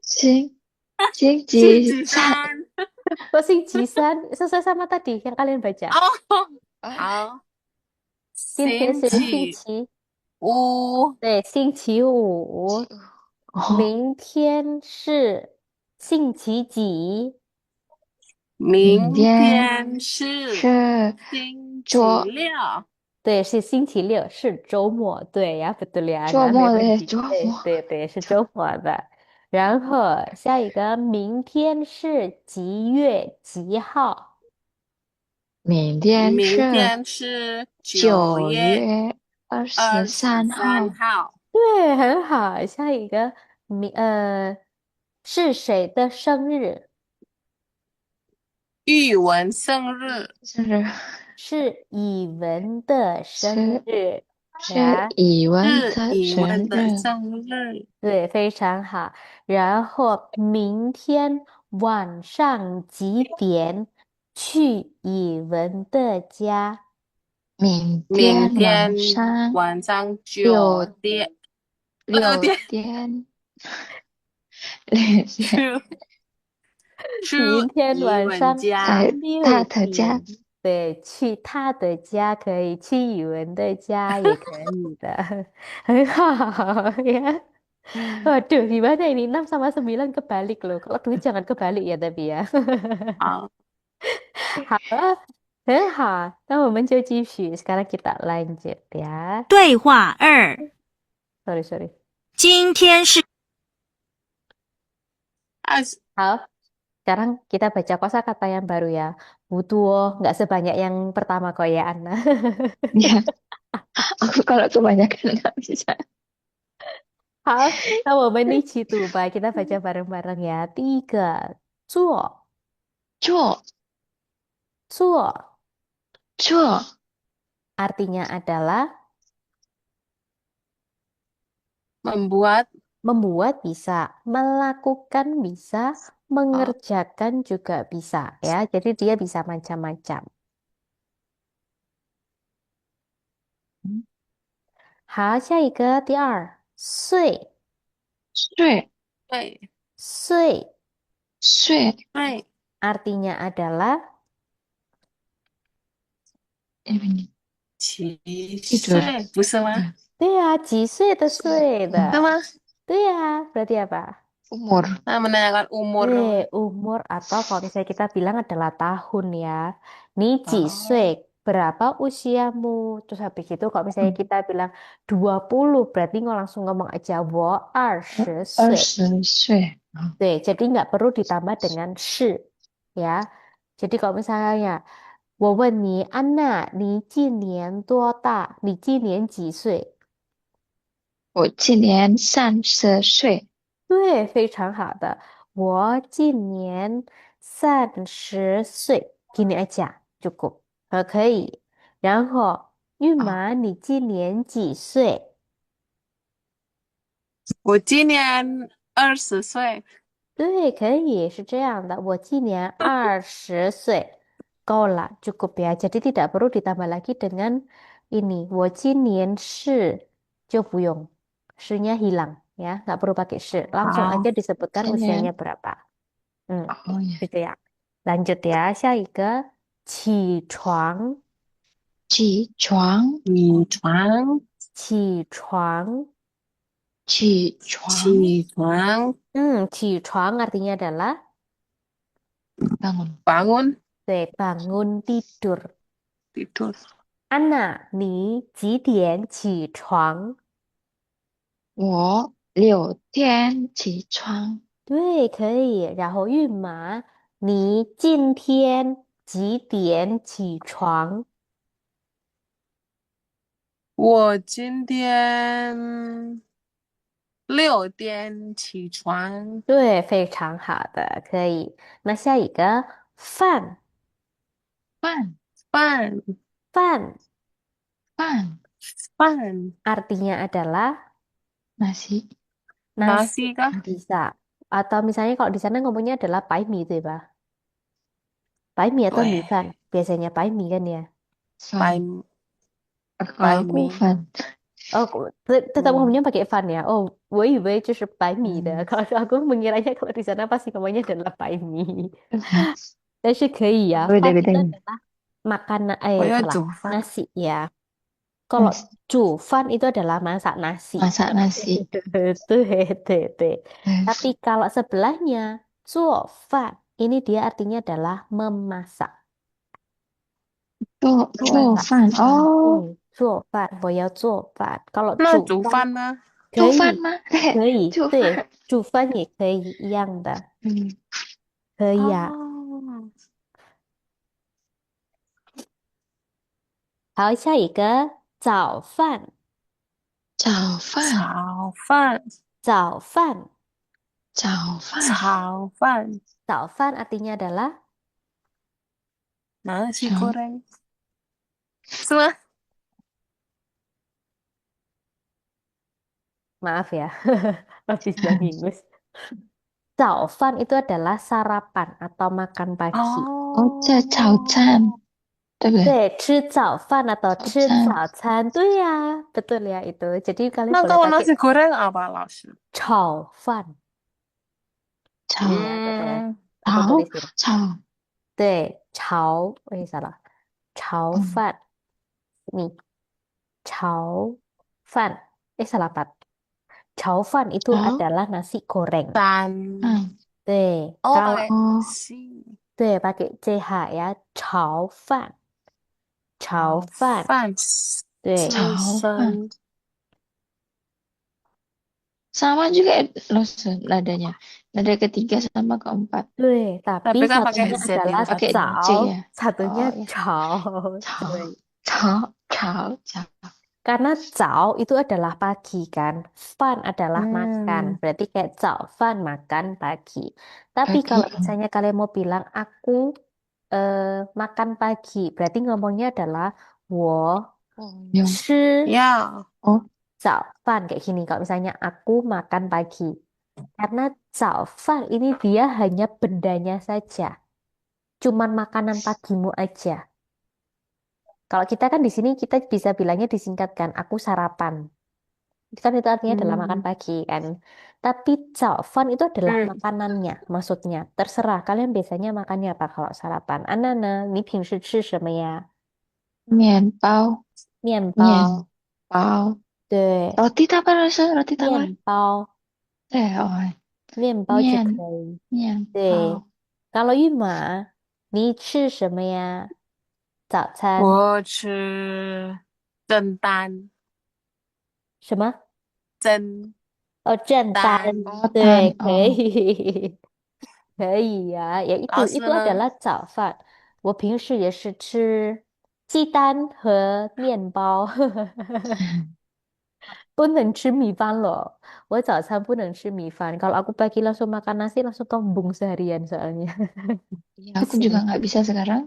Speaker 2: 星期星星
Speaker 3: 星期
Speaker 2: 期三。
Speaker 3: 三。
Speaker 1: Kok 星期三 sesuai sama tadi yang kalian baca.
Speaker 3: 哦，
Speaker 2: 啊，
Speaker 3: 好，
Speaker 1: 今天是星
Speaker 3: 星期
Speaker 1: 期，
Speaker 3: 五，
Speaker 1: 对，星期五。
Speaker 2: 哦，
Speaker 1: 明天是星期几？
Speaker 2: 明
Speaker 3: 明
Speaker 2: 天
Speaker 3: 天是
Speaker 2: 是
Speaker 3: 星期
Speaker 2: 周
Speaker 3: 六。
Speaker 1: 对，是星期六，是周末。对呀，betul ya,
Speaker 2: 周
Speaker 1: Ana，没
Speaker 2: 末的
Speaker 1: 问题。
Speaker 2: 周末，
Speaker 1: 对，是
Speaker 2: 周
Speaker 1: 周末的。然后下一个，明天是几月几号？
Speaker 2: 明天是
Speaker 3: 明天是九
Speaker 2: 九
Speaker 3: 月
Speaker 2: 月二十
Speaker 3: 二十
Speaker 2: 三号。
Speaker 3: 三号，
Speaker 1: 对，很好。下一个，是谁的生日？
Speaker 3: 玉文生日。
Speaker 2: 是
Speaker 1: 是语文的生
Speaker 2: 是
Speaker 1: 日
Speaker 2: 是
Speaker 1: 呀。
Speaker 2: 语文
Speaker 3: 是
Speaker 2: 的
Speaker 3: 语文的
Speaker 2: 生日。
Speaker 3: 生日。
Speaker 1: 对，非常好。然后明天晚上几点去语文的家？
Speaker 2: 明
Speaker 3: 明
Speaker 2: 天晚
Speaker 3: 天
Speaker 2: 上
Speaker 3: 晚上九
Speaker 2: 六
Speaker 3: 点，
Speaker 2: 六
Speaker 3: 点
Speaker 2: 点六点
Speaker 3: 去去
Speaker 1: 明天
Speaker 3: 语
Speaker 1: 晚上
Speaker 3: 文家。
Speaker 2: 在他的家。
Speaker 1: 6点，对，去他的家可以，去语文的家也可以的，很好呀。Waduh, gimana ini 6 sama 9 kebalik loh. Kalau duit jangan kebalik ya tapi ya.
Speaker 3: 好，
Speaker 1: 好了，很好，那我们就继续，sekarang kita lanjut ya.
Speaker 4: 对话2，Sorry,
Speaker 1: sorry.
Speaker 4: 今天是
Speaker 3: 20
Speaker 1: 好, sekarang kita baca kosakata yang baru ya. Butuh nggak sebanyak yang pertama kok ya, Anna.
Speaker 2: Ya, aku kalau kebanyakan nggak bisa.
Speaker 1: 好，那我们一起读吧，kita baca bareng-bareng ya. 第一个，做，
Speaker 2: 做
Speaker 1: 做
Speaker 2: 做
Speaker 1: artinya adalah
Speaker 3: membuat
Speaker 1: membuat bisa, melakukan bisa,
Speaker 2: 啊，mengerjakan
Speaker 1: juga bisa ya. Jadi dia bisa macam-macam.
Speaker 2: 嗯，
Speaker 1: 好，下一个，第二，睡，
Speaker 2: 睡
Speaker 3: 对
Speaker 1: 睡
Speaker 2: 睡，
Speaker 3: 对
Speaker 1: artinya adalah
Speaker 2: 嗯，
Speaker 3: 几
Speaker 2: 一直
Speaker 3: 岁，不是吗？
Speaker 2: 嗯，
Speaker 1: 对呀，几岁的岁
Speaker 2: 嗯
Speaker 3: 是吗？
Speaker 1: 的，对呀，berarti apa?
Speaker 2: umur
Speaker 3: Nah, menanyakan umur.
Speaker 1: Umur atau kalau misalnya kita bilang adalah tahun ya. Nih, 几岁,
Speaker 3: 哦，berapa
Speaker 1: usiamu? Terus habis itu kalau misalnya
Speaker 2: 嗯，kita
Speaker 1: bilang 20, berarti nggak langsung ngomong aja 我20岁.
Speaker 2: 20岁啊，Jadi
Speaker 1: nggak perlu ditambah dengan 是 ya. Jadi kalau misalnya 我问你，安娜，你今年多大？你今年几岁？
Speaker 2: 我今年30岁。
Speaker 1: 对，非常好的。我今年30岁，gini aja cukup，可以。然后，玉
Speaker 2: 啊，
Speaker 1: 麻，你今年几岁？
Speaker 3: 我今年20岁。
Speaker 1: 对，可以是这样的。我今年20岁，够了，cukup ya. Jadi tidak perlu ditambah lagi dengan ini. 我今年是就不用，是nya hilang ya, nggak perlu pakai 是, langsung
Speaker 3: 好，
Speaker 1: aja disebutkan
Speaker 2: 现在
Speaker 1: usianya berapa.
Speaker 2: 哦呀，
Speaker 1: Gitu ya. Lanjut ya, 下一个起床，
Speaker 2: 起床，
Speaker 3: 起床，
Speaker 1: 起床。
Speaker 2: 起床，
Speaker 3: 起床，
Speaker 1: 起床 artinya adalah
Speaker 2: bangun.
Speaker 3: bangun,
Speaker 1: bangun tidur.
Speaker 3: tidur.
Speaker 1: 安娜，你几点起床？
Speaker 2: 我6点起床，
Speaker 1: 对，可以。然后韵马，你今天几点起床？
Speaker 3: 我今天6点起床，
Speaker 1: 对，非常好的，可以。那下一个饭，
Speaker 2: 饭
Speaker 3: 饭，
Speaker 1: 饭
Speaker 2: 饭
Speaker 3: 饭，
Speaker 1: artinya adalah
Speaker 2: nasi
Speaker 1: nasi
Speaker 3: nasi kah?
Speaker 1: bisa. Atau misalnya kalau di sana ngomongnya adalah pai mie itu ya, Pak? Pai mie atau mie
Speaker 3: Weh,
Speaker 1: fan? Biasanya pai mie kan ya?
Speaker 2: fan.
Speaker 3: pai,
Speaker 2: Kalau
Speaker 3: pai
Speaker 2: aku
Speaker 3: mie.
Speaker 2: fan.
Speaker 1: Oh, tetap
Speaker 3: Hmm.
Speaker 1: ngomongnya pakai fan ya? Oh, 我以为就是白米的.
Speaker 2: Hmm.
Speaker 1: Kalau aku mengiranya kalau di sana pasti ngomongnya adalah 白米.
Speaker 2: Fan.
Speaker 1: 但是可以ya, fan
Speaker 2: Beda-beda
Speaker 1: itu
Speaker 2: ini.
Speaker 1: adalah makanan,
Speaker 3: 我要
Speaker 1: salah,
Speaker 3: 煮饭。
Speaker 1: nasi ya. Kalau
Speaker 2: Nasi.
Speaker 1: 煮饭 itu adalah masak nasi.
Speaker 2: Masak nasi.
Speaker 1: Tuh, tuh.
Speaker 2: Yes.
Speaker 1: Tapi kalau sebelahnya, 做饭, ini dia artinya adalah memasak.
Speaker 2: 做
Speaker 1: Memasak.
Speaker 2: 饭哦，
Speaker 1: 做饭，我要做饭. Kalau
Speaker 3: 那煮
Speaker 1: 煮饭
Speaker 3: 饭呢？
Speaker 2: 做
Speaker 1: 可以，
Speaker 2: 饭吗？对，
Speaker 1: 可以，
Speaker 2: 做
Speaker 1: 对，
Speaker 2: 饭。
Speaker 1: 煮饭也可以，一样的，
Speaker 2: 嗯，
Speaker 1: 可以啊。
Speaker 3: 哦，
Speaker 1: 好，下一个早饭，
Speaker 2: 炒饭，
Speaker 3: 炒饭，
Speaker 1: 早饭，
Speaker 2: 炒饭，
Speaker 3: 炒饭，
Speaker 1: 早饭 artinya adalah
Speaker 3: nasi
Speaker 2: 炒
Speaker 3: goreng，是吗？
Speaker 1: maaf ya, habis Bang Ingus. 早饭 itu adalah sarapan atau makan pagi.
Speaker 2: 哦，这炒餐，
Speaker 3: 哦，
Speaker 2: 对不对？
Speaker 1: 对，吃早饭atau
Speaker 2: 炒
Speaker 1: 吃
Speaker 2: 餐，
Speaker 1: 早餐，对呀，betul ya itu. Jadi kalian
Speaker 3: 那
Speaker 1: boleh
Speaker 3: 跟我
Speaker 1: pakai
Speaker 3: nasi goreng apa 老师？
Speaker 1: 炒饭.
Speaker 2: 炒
Speaker 1: Iya, betul.
Speaker 3: 嗯，
Speaker 1: Aku
Speaker 2: 炒
Speaker 1: tulisin.
Speaker 2: 炒，
Speaker 1: 对，salah. 炒
Speaker 2: 嗯，
Speaker 1: 饭 nih, 炒饭. Salah Pat. 炒饭 itu
Speaker 2: 炒
Speaker 1: adalah nasi goreng.
Speaker 3: 饭，
Speaker 2: 饭，
Speaker 1: Deh,
Speaker 3: 哦，
Speaker 1: kalau
Speaker 3: pakai
Speaker 2: 哦，
Speaker 3: si，
Speaker 1: pakai CH ya, 炒饭.炒
Speaker 3: 炒
Speaker 1: 饭.
Speaker 3: 饭，
Speaker 1: 对，
Speaker 2: 炒
Speaker 3: 刺
Speaker 2: 饭，
Speaker 3: 身，
Speaker 2: sama juga loh nadanya. Nada ketiga sama keempat.
Speaker 1: 对, tapi
Speaker 3: tapi kan pakai
Speaker 1: satunya
Speaker 3: Z yang
Speaker 1: adalah
Speaker 2: Pakai
Speaker 3: satu.
Speaker 2: C
Speaker 1: cao,
Speaker 2: ya.
Speaker 1: satunya
Speaker 2: Oh ya.
Speaker 1: 炒.
Speaker 2: 炒
Speaker 1: 对.
Speaker 2: 炒。
Speaker 1: Karena cao itu adalah pagi kan, fan adalah makan.
Speaker 3: Hmm,
Speaker 1: Berarti kayak cao fan makan pagi. Tapi
Speaker 2: Pagi.
Speaker 1: kalau misalnya kalian mau bilang aku makan pagi, berarti ngomongnya adalah 我
Speaker 2: Oh, yung.
Speaker 1: 吃
Speaker 3: ya,
Speaker 2: Oh,
Speaker 1: 早饭 kayak gini. Kalau misalnya aku makan pagi. Karena 早饭 ini dia hanya bendanya saja. Cuman makanan pagimu aja. Kalau kita kan di sini kita bisa bilangnya disingkatkan, aku sarapan. Kan itu artinya adalah makan
Speaker 3: hmm,
Speaker 1: pagi kan. Tapi 早饭 itu adalah
Speaker 3: hmm.
Speaker 1: makanannya, maksudnya. Terserah kalian biasanya makannya apa kalau sarapan. Anna呢？你平时吃什么呀？mian
Speaker 2: bao.
Speaker 1: 面
Speaker 2: Mian
Speaker 1: 包，bao. 对，
Speaker 2: Roti tawar rasa, roti tawar.
Speaker 1: 面包，Oh, 面包就可
Speaker 2: mian,
Speaker 1: 以。
Speaker 2: mian
Speaker 1: 对，
Speaker 2: bao.
Speaker 1: kalau 玉马，你吃什么呀？早餐
Speaker 3: 我吃蒸蛋，
Speaker 1: 什么？
Speaker 3: 蒸
Speaker 1: 哦，正单，
Speaker 3: 蛋。
Speaker 2: Oh,
Speaker 1: 对，tan. 可
Speaker 2: Oh,
Speaker 1: 以，可以呀、也
Speaker 3: 老
Speaker 1: itu
Speaker 3: 师呢？
Speaker 1: adalah 早饭。我平时也是吃鸡蛋和面包，不能吃米饭loh. 我早餐不能吃米饭. Kalau aku pagi langsung makan nasi langsung kembung seharian soalnya.
Speaker 2: iya, aku juga
Speaker 1: Pusing.
Speaker 2: nggak bisa sekarang.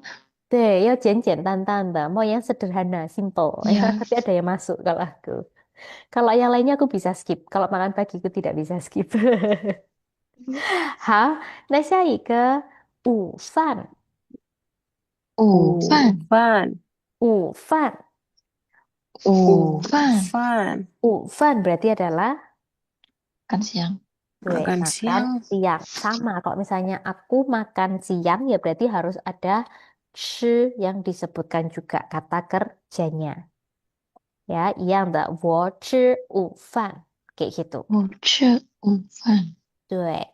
Speaker 1: 对，要简简单单的, mau yang sederhana, simple. Ya,
Speaker 2: Iya.
Speaker 1: tapi ada yang masuk kalau aku. Kalau yang lainnya aku bisa skip. Kalau makan pagi aku tidak bisa skip. 好，那下一个午饭，
Speaker 2: 午
Speaker 3: 午
Speaker 2: 饭，
Speaker 3: 饭，
Speaker 1: 午饭，
Speaker 2: 午
Speaker 3: 午
Speaker 2: 饭，
Speaker 3: 饭，
Speaker 1: 午饭 berarti adalah
Speaker 2: makan siang.
Speaker 1: 对，
Speaker 3: Makan
Speaker 1: makan
Speaker 3: siang.
Speaker 1: siang. Sama, kalau misalnya aku makan siang, ya berarti harus ada 吃 yang disebutkan juga kata kerjanya. Ya, 一样的，我吃午饭，kayak gitu.
Speaker 2: 我吃午饭，
Speaker 1: 对，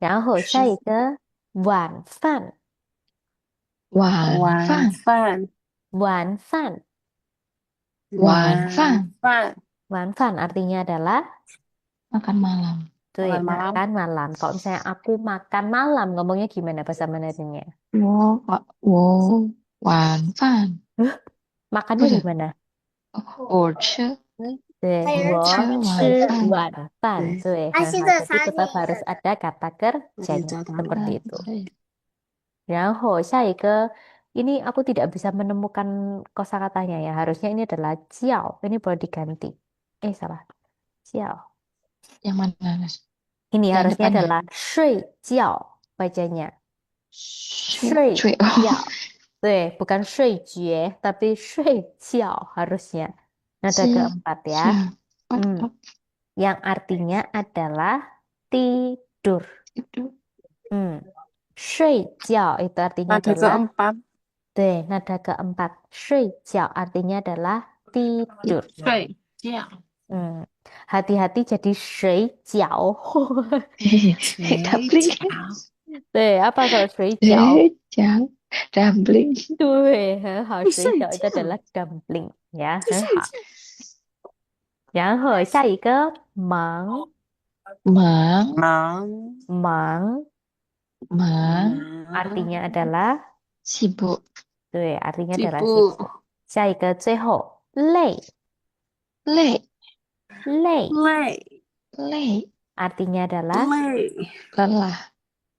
Speaker 1: 然后下一个晚饭，
Speaker 2: 晚饭，
Speaker 3: 晚
Speaker 1: 晚饭，
Speaker 2: 晚饭，
Speaker 1: 晚饭 artinya adalah
Speaker 2: makan malam.
Speaker 1: 对
Speaker 3: makan malam.
Speaker 1: makan malam. Kalau misalnya aku makan malam, ngomongnya gimana bahasa Mandarinnya?
Speaker 2: 我晚饭，
Speaker 1: Makannya
Speaker 2: 不是，
Speaker 1: gimana?
Speaker 2: 我吃
Speaker 1: 对，
Speaker 2: 我吃
Speaker 1: 我吃
Speaker 2: 晚饭。
Speaker 1: 晚饭，对，很好。Jadi tetap harus ada kata kerjanya seperti itu.
Speaker 2: 对，
Speaker 1: 然后下一个ini aku tidak bisa menemukan kosakatanya ya. Harusnya ini adalah jiao. Ini boleh diganti. Salah. Jiao.
Speaker 2: yang mana, Nas?
Speaker 1: Ini
Speaker 2: Yang
Speaker 1: harusnya
Speaker 2: depannya.
Speaker 1: adalah shui jiao bacanya.
Speaker 2: 睡
Speaker 1: Shui
Speaker 2: 哦，
Speaker 1: jiao. 对，bukan 睡觉，tapi 睡觉 harusnya. Nada
Speaker 2: 是
Speaker 1: keempat ya.
Speaker 2: 是
Speaker 1: Hmm. Yang artinya adalah tidur.
Speaker 2: itu
Speaker 1: Hmm. 睡觉 itu artinya
Speaker 3: Nada
Speaker 1: adalah
Speaker 3: keempat.
Speaker 1: nada keempat. 睡觉 artinya adalah tidur.
Speaker 3: 睡觉.
Speaker 1: Hmm. Hati-hati jadi 水饺.
Speaker 2: dumpling,
Speaker 1: 对, apa kalau 水饺?
Speaker 2: 讲 dumpling,
Speaker 1: 对，很好，水饺
Speaker 3: 睡觉。
Speaker 1: itu adalah dumpling 呀，很好。然后下一个忙
Speaker 2: 忙
Speaker 3: 忙
Speaker 1: artinya adalah
Speaker 2: sibuk,
Speaker 1: 对，artinya adalah
Speaker 3: ，sibuk
Speaker 1: sibuk。下一个最后累
Speaker 2: 累
Speaker 3: 累
Speaker 1: artinya adalah
Speaker 3: 累
Speaker 2: lelah,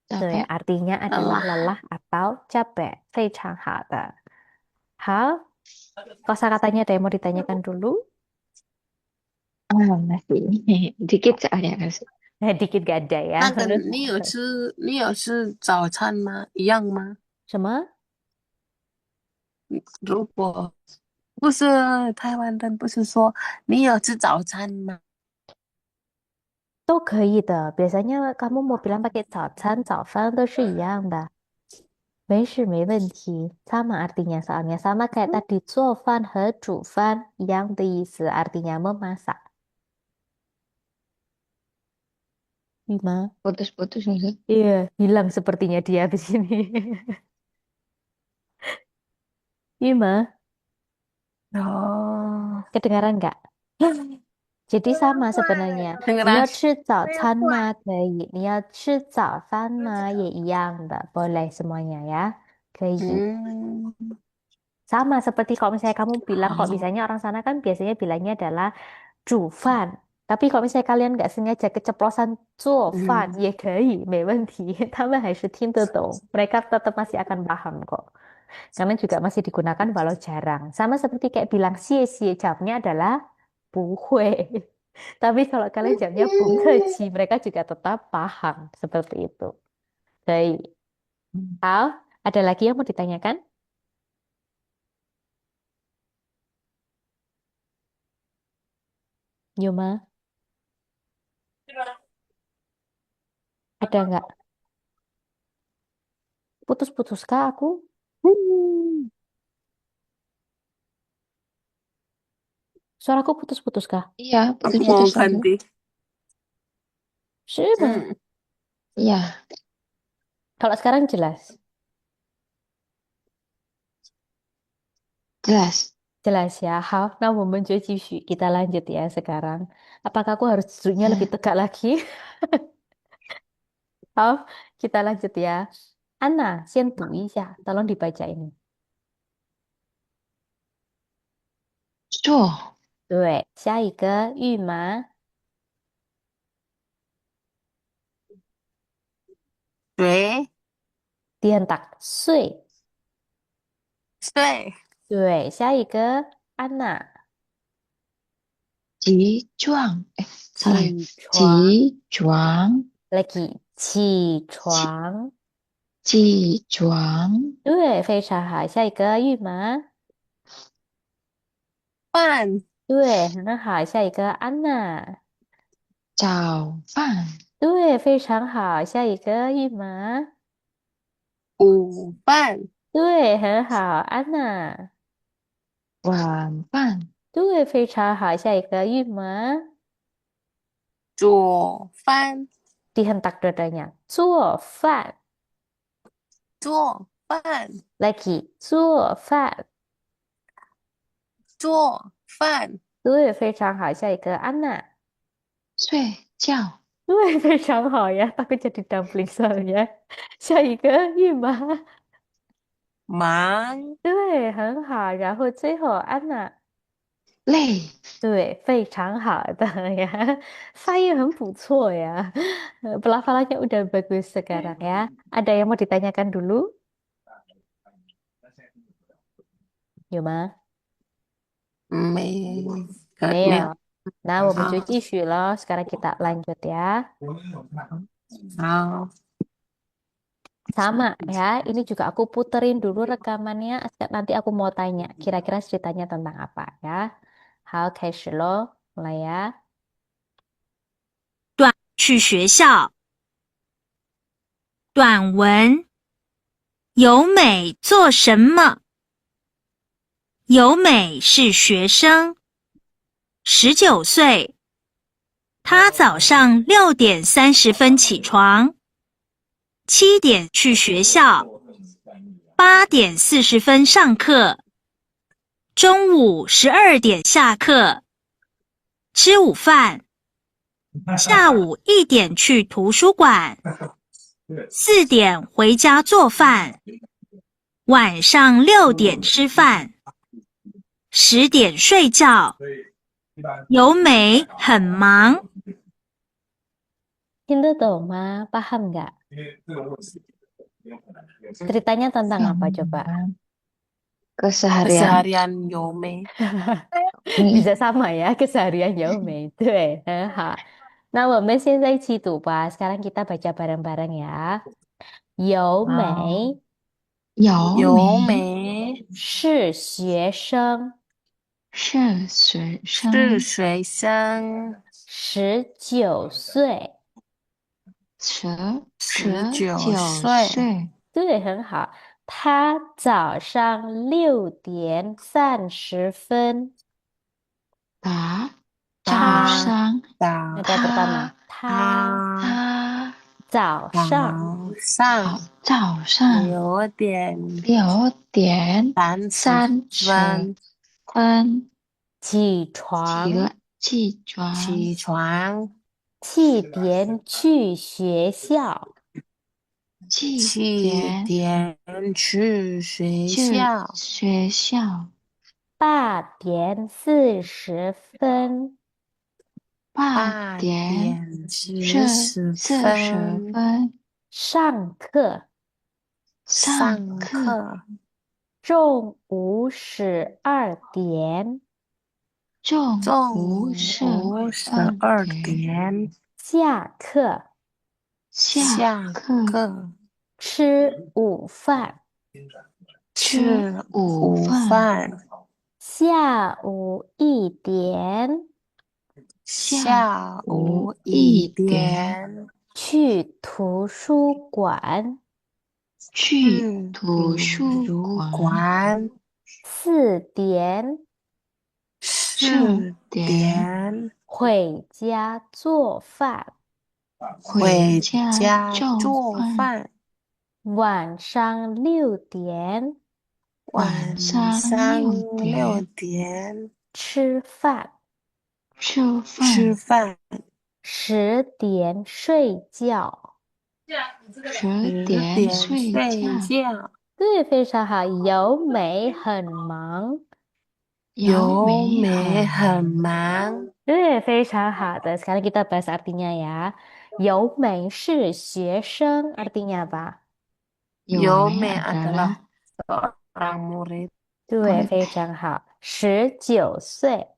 Speaker 1: 对，
Speaker 2: capek.
Speaker 1: artinya adalah lelah atau capek，非常好的。好，kosakatanya ada yang mau ditanyakan dulu?
Speaker 2: Masih dikit soalnya Nas.
Speaker 1: Dikit gak ada ya.
Speaker 3: 那个你有吃早餐吗？一样吗？
Speaker 1: 什么？
Speaker 3: 如果不是台湾人，不是说你有吃早餐吗？
Speaker 1: 都可以的。Biasanya kamu mau bilang pakai 早餐、早饭都是一样的。没事，没问题。sama artinya soalnya sama kayak tadi 做饭和煮饭一样的意思，artinya memasak. Bima?
Speaker 2: Putus-putus Nas.
Speaker 1: Iya, hilang sepertinya dia di sini. Bima,
Speaker 3: Oh,
Speaker 1: kedengaran nggak? Jadi sama sebenarnya. 你
Speaker 3: dengeran.
Speaker 1: 要吃早餐吗？可以。你要吃早饭吗？也一样的，boleh semuanya ya. 可以。 Sama seperti kalau misalnya kamu bilang, kalau misalnya orang sana kan biasanya bilangnya adalah 煮饭. Tapi kalau misalnya kalian nggak sengaja keceplosan 做饭也可以，没问题。他们还是听得懂，mereka tetap masih akan paham kok. Karena juga masih digunakan walau jarang. Sama seperti kayak bilang 谢谢, jawabnya adalah 不会. Tapi kalau kalian jawabnya 不客气, mereka juga tetap paham seperti itu. Baik. Hal, ada lagi yang mau ditanyakan? Yuma, ada nggak? Putus-putus kah aku? Suaraku putus-putus kah?
Speaker 2: Iya,
Speaker 3: Aku mau
Speaker 2: putus-putus Nas.
Speaker 3: ganti.
Speaker 1: 是吗?
Speaker 2: Iya,
Speaker 1: Kalau sekarang jelas?
Speaker 2: jelas.
Speaker 1: Jelas ya. Hal, nah kita lanjut ya sekarang. Apakah aku harus duduknya
Speaker 2: Ya.
Speaker 1: lebih tegak lagi? Hal, kita lanjut ya. Anna, 先读一下, tolong dibaca ini.
Speaker 2: 做
Speaker 1: 对，下一个玉麻
Speaker 3: 对
Speaker 1: dihentak 睡。
Speaker 3: 对
Speaker 1: 对，下一个安娜
Speaker 2: 集撞，salah ya.
Speaker 1: 起床
Speaker 2: 集撞，
Speaker 1: lagi 起床。
Speaker 2: 集撞，
Speaker 1: 对，非常好。下一个玉麻，
Speaker 3: 饭
Speaker 1: 对，很好。下一个安娜，
Speaker 2: 早饭，
Speaker 1: 对，非常好。下一个玉麻，
Speaker 3: 午饭，
Speaker 1: 对，很好。安娜，
Speaker 2: 晚饭，
Speaker 1: 对，非常好。下一个玉麻，
Speaker 3: 做饭，dihentak
Speaker 1: dadanya. 做饭
Speaker 3: 做饭，
Speaker 1: lagi 做饭，
Speaker 3: 做饭，
Speaker 1: 对，非常好。下一个安娜，
Speaker 2: 睡觉，
Speaker 1: 对，非常好呀。Takut jadi dumpling soalnya. 下一个玉麻，
Speaker 3: 忙，
Speaker 1: 对，很好。然后最后安娜。
Speaker 2: 累，
Speaker 1: 对，非常好的呀，发音很不错ya. Pelafalannya udah bagus sekarang ya. Ada yang mau ditanyakan dulu? 有吗？
Speaker 3: 没，
Speaker 1: 没
Speaker 3: 没有，
Speaker 1: 有。那我们就
Speaker 3: 好，
Speaker 1: 继续了。Sekarang kita lanjut ya.
Speaker 3: 好，
Speaker 1: Sama ya. Ini juga aku puterin dulu rekamannya. Nanti aku mau tanya. Kira-kira ceritanya tentang apa ya? 好，开始喽，来呀。
Speaker 4: 去学校。短文：由美做什么？由美是学生，19岁。她早上6:30起床，7点去学校，8:40上课，中午12点下课，吃午饭，下午1点去图书馆，4点回家做饭，晚上6点吃饭，10点睡觉。由美很忙。
Speaker 1: 听得懂吗？Paham nggak? Ceritanya tentang apa coba?
Speaker 2: keseharian,
Speaker 3: keseharian Yome,
Speaker 1: Bisa sama ya, keseharian Yaume. 对，很好。那我们现在一起读吧。Sekarang kita baca bareng-bareng ya. 由
Speaker 3: 好，
Speaker 1: 美
Speaker 2: 由
Speaker 3: 由
Speaker 2: 美
Speaker 3: 美
Speaker 1: 是学生，
Speaker 2: 是学
Speaker 3: 是
Speaker 2: 生，
Speaker 3: 学生，
Speaker 1: 19岁。
Speaker 2: 十
Speaker 3: 19
Speaker 2: 九
Speaker 3: 岁，
Speaker 2: 岁，
Speaker 1: 对，很好。他早上6:30，
Speaker 2: 他早
Speaker 3: 他
Speaker 2: 上，
Speaker 1: 那
Speaker 3: 早
Speaker 1: 个pertama，
Speaker 3: 他
Speaker 2: 他
Speaker 1: 早上
Speaker 3: 上
Speaker 2: 早上
Speaker 3: 6点
Speaker 2: 30
Speaker 3: 30
Speaker 2: 分
Speaker 1: 起床，
Speaker 2: 起床，
Speaker 3: 起床
Speaker 1: 7点去学校，
Speaker 3: ，7点去学
Speaker 2: 去
Speaker 3: 校
Speaker 2: 学校，
Speaker 1: 8:40，
Speaker 2: 8
Speaker 3: ，8
Speaker 2: 点
Speaker 3: 点40
Speaker 2: 40分
Speaker 1: 上课，
Speaker 3: 上课，
Speaker 1: 中午12点
Speaker 2: 中
Speaker 3: 中
Speaker 2: 午
Speaker 3: 午
Speaker 2: 12
Speaker 3: 12
Speaker 2: 点
Speaker 3: 点
Speaker 1: 下课，
Speaker 2: 下课，
Speaker 1: 吃午饭，
Speaker 3: 吃
Speaker 2: 午
Speaker 3: 午饭，
Speaker 1: 下午1点
Speaker 3: 下午1点
Speaker 1: 去图书馆，
Speaker 2: 去图书馆，
Speaker 1: 4点
Speaker 3: 4点
Speaker 1: 回家做饭，
Speaker 3: 回
Speaker 2: 家
Speaker 3: 家
Speaker 2: 做
Speaker 3: 做
Speaker 2: 饭，
Speaker 3: 饭，
Speaker 1: 晚上6点
Speaker 3: 晚上6点
Speaker 1: 吃饭，
Speaker 2: 吃饭，
Speaker 1: 10点睡觉。
Speaker 2: 10 点
Speaker 3: 点
Speaker 2: 睡
Speaker 3: 睡
Speaker 2: 觉，
Speaker 3: 觉，
Speaker 1: 对，非常好。由美很忙，
Speaker 3: 由
Speaker 2: 美
Speaker 3: 美很忙，
Speaker 1: 对，非常好的。Sekarang kita bahas artinya ya. 由美是学生，artinya apa?
Speaker 3: 由美 adalah seorang murid
Speaker 1: 对，非常好。19岁，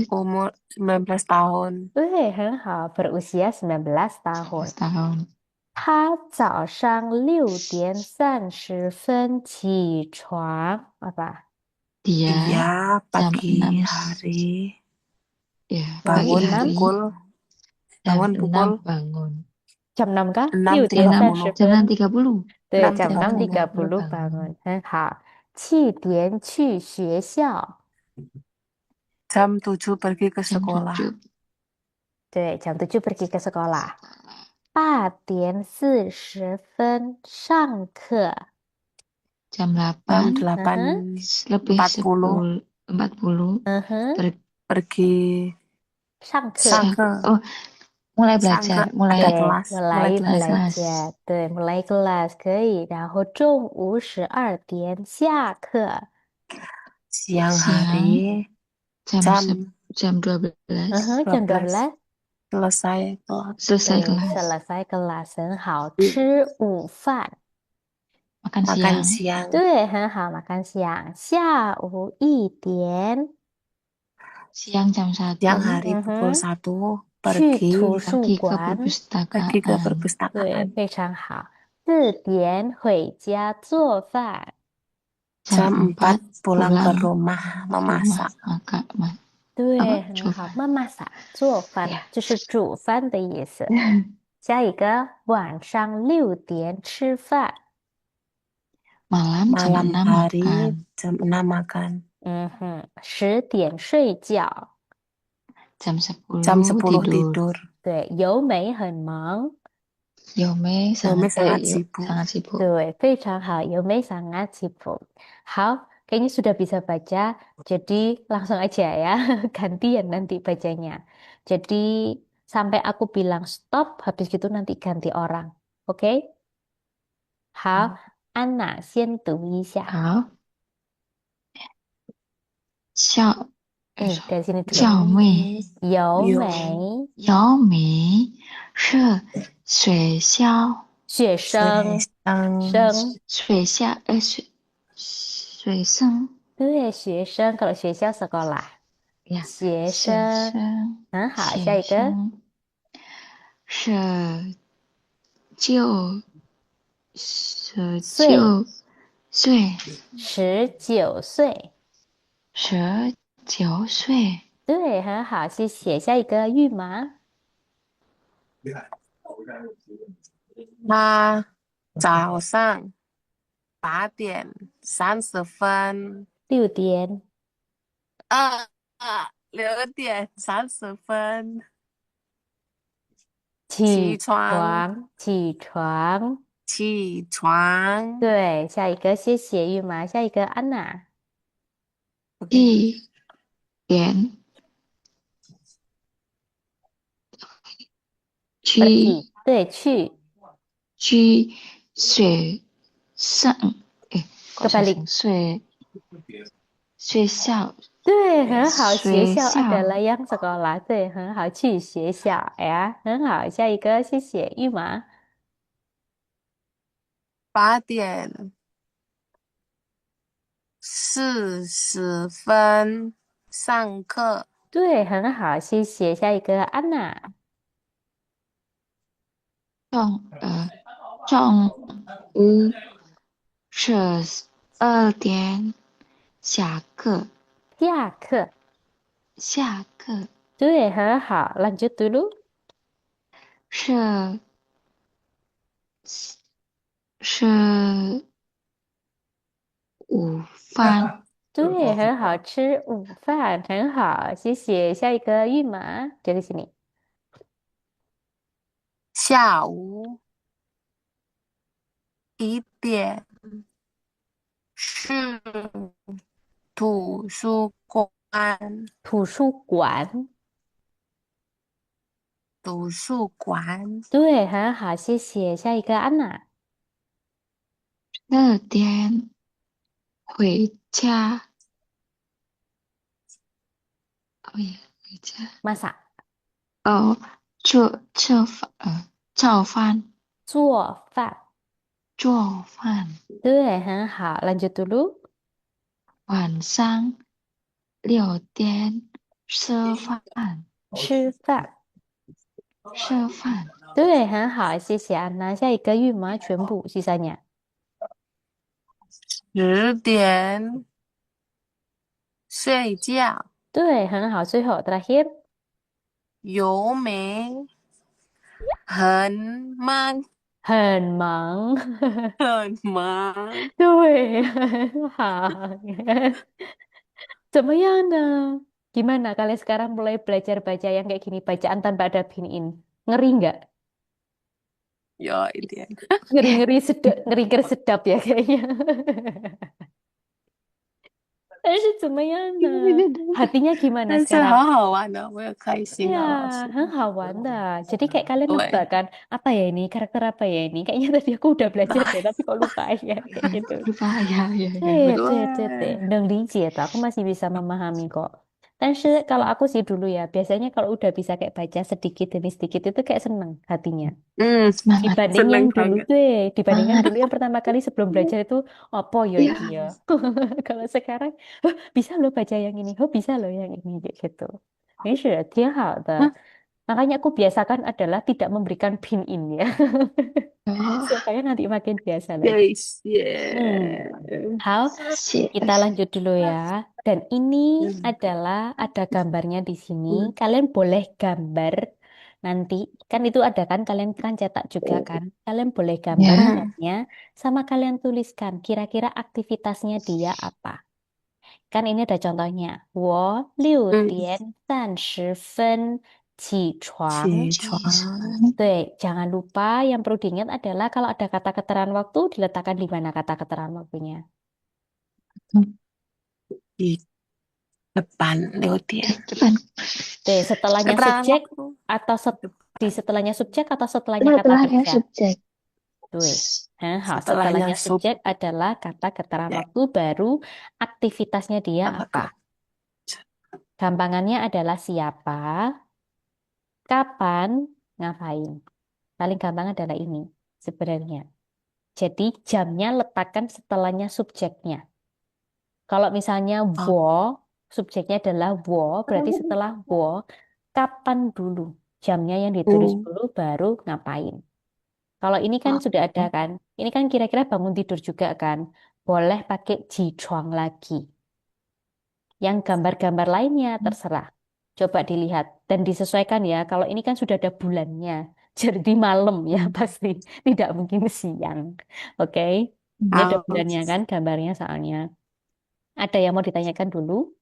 Speaker 3: umur 19 tahun.
Speaker 1: 对，很好。Berusia 19 tahun。
Speaker 2: tahun，
Speaker 1: 他早上6:30起床，apa?
Speaker 3: Dia pagi
Speaker 2: jam 6
Speaker 3: hari
Speaker 2: Ya, pagi
Speaker 3: Bangun
Speaker 2: hari
Speaker 3: pukul
Speaker 2: jam
Speaker 3: bangun
Speaker 2: 6
Speaker 3: pukul
Speaker 2: bangun.
Speaker 1: Jam 6 kah?
Speaker 3: 6.30.
Speaker 2: jam 6
Speaker 1: 6点30分。
Speaker 2: 30.
Speaker 1: 对，jam
Speaker 2: jam 6
Speaker 3: 6.30.
Speaker 2: 30
Speaker 1: 6.30
Speaker 2: bangun.
Speaker 1: bangun. 很好。7点去学校。
Speaker 3: Jam 7 pergi ke
Speaker 2: Jam
Speaker 3: sekolah.
Speaker 2: 7.
Speaker 1: 对，jam 7 pergi ke sekolah。8点40分上课。
Speaker 2: Jam
Speaker 3: Jam
Speaker 2: 8
Speaker 1: Mhm,
Speaker 2: lebih
Speaker 3: 8.40
Speaker 2: 40mhm, per-
Speaker 3: pergi
Speaker 1: 上课。
Speaker 3: sangke.
Speaker 2: oh, mulai belajar,
Speaker 3: Sangke.
Speaker 2: mulai
Speaker 3: ada
Speaker 1: 对，
Speaker 3: kelas. Mulai
Speaker 1: mulai
Speaker 2: mulai
Speaker 3: belajar.
Speaker 2: kelas.
Speaker 1: belajar，对，mulai kelas 可以。然后中午12点下课。
Speaker 3: Siang
Speaker 2: Siang
Speaker 3: hari
Speaker 2: jam
Speaker 3: jam
Speaker 2: jam 12
Speaker 1: jam
Speaker 3: 12
Speaker 1: 12。
Speaker 3: selesai kelas.
Speaker 2: selesai
Speaker 1: 对，
Speaker 2: kelas.
Speaker 1: selesai kelas 很好。吃午饭。
Speaker 2: Makan
Speaker 3: Makan
Speaker 2: siang
Speaker 3: siang.
Speaker 1: 对，很好。makan siang。下午1点
Speaker 2: siang jam
Speaker 3: Siang
Speaker 2: 1
Speaker 3: hari pukul 1
Speaker 1: 去
Speaker 3: pergi
Speaker 1: 图书
Speaker 2: pergi ke
Speaker 1: 馆。
Speaker 3: pergi ke
Speaker 2: perpustakaan.
Speaker 1: 对，
Speaker 3: perpustakaan.
Speaker 1: 非常好。4点回家做饭。
Speaker 2: Jam
Speaker 3: Jam 4
Speaker 2: 4
Speaker 3: pulang ke
Speaker 2: pulang
Speaker 3: rumah
Speaker 2: ke rumah
Speaker 3: memasak.
Speaker 1: 对，
Speaker 2: apa
Speaker 1: 很好。
Speaker 2: coba
Speaker 1: 妈妈撒做饭
Speaker 2: ya
Speaker 1: 就是煮饭的意思。下一个，晚上6点吃饭。
Speaker 2: malam jam
Speaker 3: Malam
Speaker 2: 6
Speaker 3: hari
Speaker 2: makan.
Speaker 3: jam 6 makan.
Speaker 1: 10点睡觉。
Speaker 2: Jam
Speaker 3: Jam
Speaker 2: 10
Speaker 3: 10
Speaker 2: tidur.
Speaker 3: tidur.
Speaker 1: 对，由美很忙。
Speaker 2: Yome
Speaker 3: Yomi
Speaker 2: sangat
Speaker 3: sangat sibuk.
Speaker 2: sangat sibuk.
Speaker 1: 对，非常好。由美 sangat sibuk。好，kayaknya sudah bisa baca. Jadi langsung aja ya, gantian nanti bacanya. Jadi sampai aku bilang stop, habis gitu nanti ganti orang. Oke? 好，安娜先读一下。
Speaker 2: 好，小
Speaker 1: dari sini dulu.
Speaker 2: 小妹
Speaker 1: 由美，
Speaker 2: 姚梅是学校
Speaker 1: 学生，生，
Speaker 2: 学校学生
Speaker 1: 对，学生。Kalau 学校 sekolah，
Speaker 2: 呀，
Speaker 1: 学
Speaker 2: 学
Speaker 1: 生，
Speaker 2: 生
Speaker 1: 很好。下
Speaker 2: 学
Speaker 1: 一个，
Speaker 2: 生十九十
Speaker 1: 岁，
Speaker 2: 九岁
Speaker 1: 19岁。
Speaker 2: 19岁
Speaker 1: 对，很好，谢谢。下一个玉麻，
Speaker 3: 他早上8点30分，6
Speaker 1: 点
Speaker 3: 6点30分
Speaker 1: 起
Speaker 3: 床，
Speaker 1: 床，起床。
Speaker 3: 起床，
Speaker 1: 对，下一个谢谢玉麻，下一个安娜，
Speaker 2: 一点
Speaker 1: pergi，
Speaker 2: 去
Speaker 1: 对，去
Speaker 2: 去学上，诶，搞错
Speaker 1: kebalik，
Speaker 2: 成学校
Speaker 1: 对，很好。学
Speaker 2: 学
Speaker 1: 校
Speaker 2: 校
Speaker 1: adalah yang sekolah，对，很好，去学校呀，很好。下一个谢谢玉麻，
Speaker 3: 8点40分上课，
Speaker 1: 对，很好，谢谢。下一个安娜，
Speaker 2: 中午12点下课
Speaker 1: 下课，
Speaker 2: 下课
Speaker 1: 对，很好。lanjut dulu，
Speaker 2: 是是午饭
Speaker 1: 对，很好吃午饭，很好，谢谢。下一个玉麻，dari sini。
Speaker 3: 下午1点是图书馆，
Speaker 1: 图书馆，
Speaker 3: 图书馆
Speaker 1: 对，很好，谢谢。下一个安娜，
Speaker 2: 2点回家，哦耶，回家
Speaker 1: masak，
Speaker 2: 哦，做饭
Speaker 1: 做饭，
Speaker 2: 做饭，
Speaker 1: 对，很好。lanjut dulu，
Speaker 2: 晚上6点吃饭
Speaker 1: 吃饭，
Speaker 2: 吃饭，
Speaker 1: 对，很好，谢谢安娜。下一个玉麻，全部sisanya，10
Speaker 3: 点睡觉，
Speaker 1: 对，很好。最后 terakhir，
Speaker 3: 有没很忙？
Speaker 1: 很忙。
Speaker 3: 很忙。
Speaker 1: 对，很好。怎么样呢？Gimana kalian sekarang mulai belajar baca yang kayak gini, bacaan tanpa ada pinyin? Ngeri nggak?
Speaker 3: Ya, itu ya.
Speaker 1: Ngeri-ngeri sedap, ngeri-ngeri sedap ya kayaknya. 但是怎么样呢？Hatinya gimana
Speaker 3: 但是
Speaker 1: sekarang?
Speaker 3: 好好玩的，我也开心
Speaker 1: Ya,
Speaker 3: 啊，老师。
Speaker 1: 很好玩的. Jadi kayak kalian nebak
Speaker 3: 对，
Speaker 1: kan, apa ya ini, karakter apa ya ini? Kayaknya tadi aku udah belajar deh, tapi kok lupa ya, kayak gitu.
Speaker 2: Lupa ya, ya, ya,
Speaker 1: 对
Speaker 2: betul.
Speaker 1: 对对对，能理解的，aku masih bisa memahami kok. Dan kalau aku sih dulu ya, biasanya kalau udah bisa kayak baca sedikit demi sedikit itu kayak seneng hatinya.
Speaker 2: Semangat.
Speaker 1: Dibanding yang
Speaker 3: seneng
Speaker 1: dulu
Speaker 3: banget.
Speaker 1: tuh, dibanding yang
Speaker 2: Semangat.
Speaker 1: dulu yang pertama kali sebelum belajar itu, apa ya
Speaker 2: Iya.
Speaker 1: iki ya? Kalau sekarang, "Oh, bisa loh baca yang ini, oh bisa loh yang ini kayak gitu. Ini sudah 挺好的.
Speaker 3: Hah?
Speaker 1: Makanya aku biasakan adalah tidak memberikan pin in ya,
Speaker 2: Oh,
Speaker 1: supaya nanti makin biasa
Speaker 3: 谢
Speaker 1: lagi.
Speaker 3: 谢。
Speaker 1: Hao,
Speaker 2: sip.
Speaker 1: kita lanjut dulu ya. Dan ini adalah ada gambarnya di sini. Kalian boleh gambar nanti. Kan itu ada kan, kalian kan cetak juga kan. Kalian boleh gambar
Speaker 2: Ya.
Speaker 1: jamnya sama kalian tuliskan kira-kira aktivitasnya dia apa. Kan ini ada contohnya. 我六点30分起床.
Speaker 3: 起床。
Speaker 1: Jangan lupa yang perlu diingat adalah kalau ada kata keterangan waktu diletakkan di mana kata keterangan waktunya.
Speaker 3: di depan 6点。
Speaker 2: Depan.
Speaker 1: Setelahnya
Speaker 3: Keterangan
Speaker 1: subjek
Speaker 3: waktu.
Speaker 1: atau di setelahnya subjek atau setelahnya kata
Speaker 2: Setelahnya
Speaker 1: kerja.
Speaker 2: subjek.
Speaker 1: Setelahnya
Speaker 3: Setelahnya
Speaker 1: subjek adalah kata keterangan
Speaker 3: Ya.
Speaker 1: waktu baru aktivitasnya dia apa. Gampangannya adalah siapa, kapan, ngapain. Paling gampang adalah ini sebenarnya. Jadi jamnya letakkan setelahnya subjeknya. Kalau misalnya wo, subjeknya adalah wo, berarti setelah wo, kapan dulu? Jamnya yang ditulis dulu, baru ngapain. Kalau ini kan sudah ada kan, ini kan kira-kira bangun tidur juga kan, boleh pakai jichuang lagi. Yang gambar-gambar lainnya terserah. Coba dilihat dan disesuaikan ya, kalau ini kan sudah ada bulannya, jadi malam ya pasti, tidak mungkin siang. Oke, ini ada bulannya kan gambarnya soalnya. Ada yang mau ditanyakan dulu?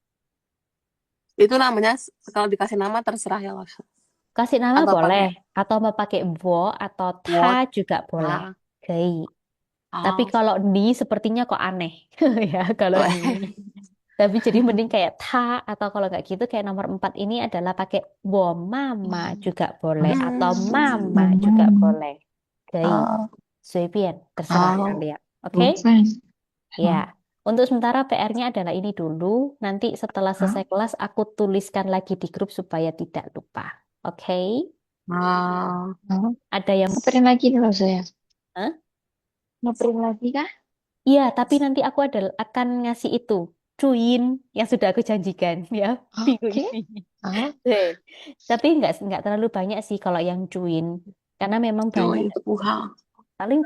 Speaker 3: Itu namanya kalau dikasih nama terserah ya, langsung.
Speaker 1: Kasih nama
Speaker 3: Atau
Speaker 1: boleh, atau mau pakai wo atau ta juga boleh. Oke. Tapi kalau ni sepertinya kok aneh ya kalau ni. Tapi jadi mending kayak ta atau kalau nggak gitu kayak nomor 4 ini adalah pakai wo mama juga boleh atau mama juga boleh. Oke. 随便, terserah kalian. Oke? Ya. Untuk sementara PR-nya adalah ini dulu. Nanti setelah selesai kelas aku tuliskan lagi di grup supaya tidak lupa. Oke? Ada yang
Speaker 2: Ngeprint lagi nih loh saya.
Speaker 1: Hah?
Speaker 2: Ngeprint lagi kah?
Speaker 1: Iya, tapi nanti aku akan ngasih itu, cuin yang sudah aku janjikan ya minggu
Speaker 2: Oke.
Speaker 1: ini. Tapi nggak terlalu banyak sih kalau yang cuin, karena memang banyak. Paling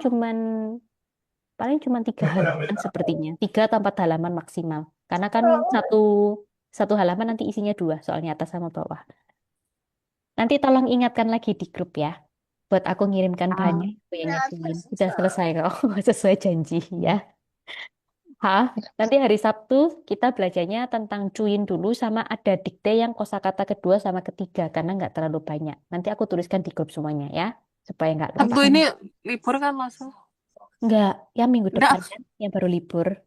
Speaker 1: cuman 3 halaman sepertinya, 3 atau 4 halaman maksimal. Karena kan satu halaman nanti isinya 2, soalnya atas sama bawah. Nanti tolong ingatkan lagi di grup ya, buat aku ngirimkan banyak aku yang nyebelin. Udah selesai kok, sesuai janji ya. Nanti hari Sabtu kita belajarnya tentang cuin dulu sama ada dikte yang kosakata kedua sama ketiga karena nggak terlalu banyak. Nanti aku tuliskan di grup semuanya ya, supaya nggak lupa.
Speaker 3: Sabtu ini libur kan langsung?
Speaker 1: Nggak, ya minggu depan kan yang baru libur.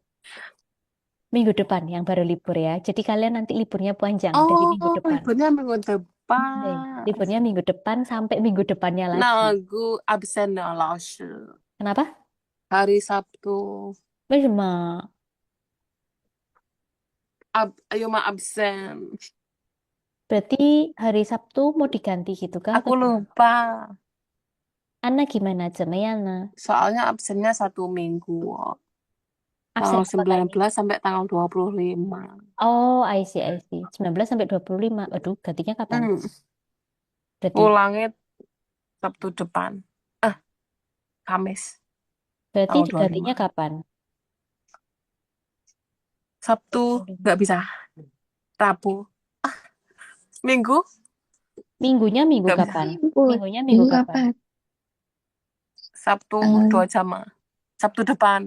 Speaker 1: Minggu depan yang baru libur ya. Jadi kalian nanti liburnya panjang dari minggu depan.
Speaker 3: Liburnya minggu depan.
Speaker 1: Liburnya minggu depan sampai minggu depannya lagi.
Speaker 3: Nah, aku absen ya, laoshi.
Speaker 1: Kenapa?
Speaker 3: Hari Sabtu.
Speaker 1: 为什么?
Speaker 3: Ayo ma absen.
Speaker 1: Berarti hari Sabtu mau diganti gitu kah?
Speaker 3: Aku lupa.
Speaker 1: Ana gimana? Ana?
Speaker 3: Soalnya absennya 1 minggu.
Speaker 1: Absen
Speaker 3: Tanggal 19 sampai tanggal 25.
Speaker 1: Oh, I see. 19 sampai 25. Aduh, gantinya kapan? Berarti
Speaker 3: Ulangnya Sabtu depan. Kamis.
Speaker 1: berarti
Speaker 3: Tanggal 25.
Speaker 1: gantinya kapan?
Speaker 3: Sabtu nggak bisa. Rabu. Minggu?
Speaker 1: Minggunya minggu
Speaker 3: Nggak bisa.
Speaker 1: kapan?
Speaker 2: Libur.
Speaker 1: Minggunya minggu
Speaker 2: Minggu
Speaker 1: kapan?
Speaker 2: kapan?
Speaker 3: Sabtu
Speaker 2: Tanggal
Speaker 3: 2 jam. Sabtu depan.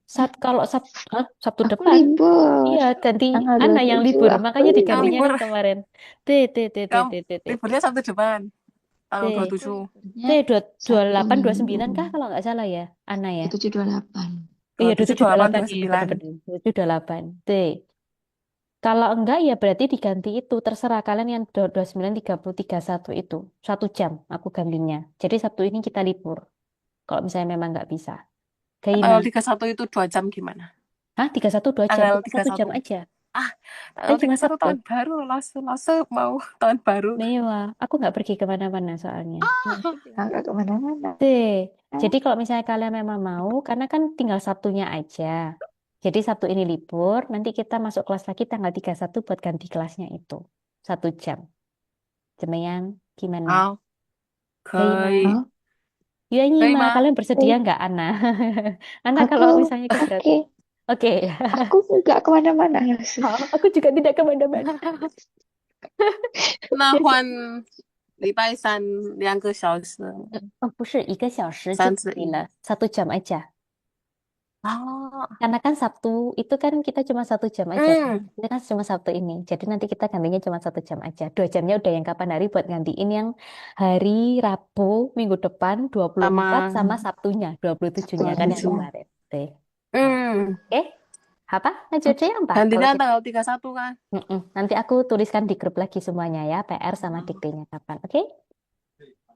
Speaker 1: Sabtu
Speaker 2: aku
Speaker 1: depan.
Speaker 2: libur.
Speaker 1: Iya, ganti
Speaker 2: Tanggal
Speaker 1: Ana yang
Speaker 2: 27
Speaker 1: libur.
Speaker 2: aku
Speaker 1: Makanya
Speaker 3: Yang
Speaker 1: digantinya
Speaker 3: libur.
Speaker 1: kan kemarin. T, T, T, T,
Speaker 3: Kamu
Speaker 1: T, T, T, T.
Speaker 3: liburnya Sabtu depan. Tanggal
Speaker 1: T.
Speaker 3: 27.
Speaker 1: T,
Speaker 2: Liburnya Sabtu
Speaker 1: 28,
Speaker 2: Minggu.
Speaker 1: 29 kah kalau nggak salah ya? Ana ya?
Speaker 2: 27 28.
Speaker 1: Iya,
Speaker 3: 27,
Speaker 1: 27,
Speaker 3: 28,
Speaker 1: 28. Iya,
Speaker 3: 29.
Speaker 1: benar-benar. 27, 28. T. Kalau enggak ya berarti diganti itu. Terserah kalian yang 29, 30, 31 itu. 1 jam aku gantinya. Jadi Sabtu ini kita libur. Kalau misalnya memang nggak bisa.
Speaker 3: Tanggal
Speaker 1: Gaina.
Speaker 3: 31 itu 2 jam gimana?
Speaker 1: Hah? 31 2 jam?
Speaker 3: Tanggal
Speaker 1: Cuma 1 jam
Speaker 3: 31.
Speaker 1: aja.
Speaker 3: Ah,
Speaker 1: Kan
Speaker 3: tanggal
Speaker 1: cuma
Speaker 3: 31
Speaker 1: Sabtu.
Speaker 3: tahun baru. Langsung mau tahun baru.
Speaker 1: Mewah. Aku nggak pergi kemana-mana soalnya.
Speaker 2: Nggak kemana-mana.
Speaker 1: T. Jadi kalau misalnya kalian memang mau, karena kan tinggal Sabtunya aja. Jadi Sabtu ini libur, nanti kita masuk kelas lagi tanggal 31 buat ganti kelasnya itu. 1 jam. Jemeyan, gimana?
Speaker 3: 好，
Speaker 1: 可以吗？
Speaker 3: 可以，
Speaker 2: Oh,
Speaker 1: Ya ini
Speaker 3: 可以
Speaker 1: mah,
Speaker 3: 吗？
Speaker 1: kalian bersedia
Speaker 2: oke.
Speaker 1: nggak, Ana? Ana kalau
Speaker 2: Aku
Speaker 1: misalnya keberatan.
Speaker 2: oke.
Speaker 1: Oke.
Speaker 2: Aku nggak kemana-mana langsung.
Speaker 1: Aku juga tidak kemana-mana.
Speaker 3: 那换礼拜32个小时，Oh,
Speaker 1: 不是1个小时就可以
Speaker 3: 3至1。
Speaker 1: 了, 1 jam aja.
Speaker 3: 哦，
Speaker 1: Karena kan Sabtu itu kan kita cuma 1 jam aja kan.
Speaker 3: 嗯，
Speaker 1: Itu kan cuma Sabtu ini. Jadi nanti kita gantinya cuma 1 jam aja. 2 jamnya udah yang kapan hari buat gantiin yang hari Rabu minggu depan 24 sama
Speaker 3: sama
Speaker 1: Sabtunya 27-nya kan yang
Speaker 3: 27。
Speaker 1: kemarin. Oke.
Speaker 3: 嗯，
Speaker 1: Oke? Apa? Lanjut aja yang Pak. Kalau
Speaker 3: gantinya
Speaker 1: gitu.
Speaker 3: tanggal 31 kan?
Speaker 1: Nanti aku tuliskan di grup lagi semuanya ya. PR sama diktenya kapan. Oke?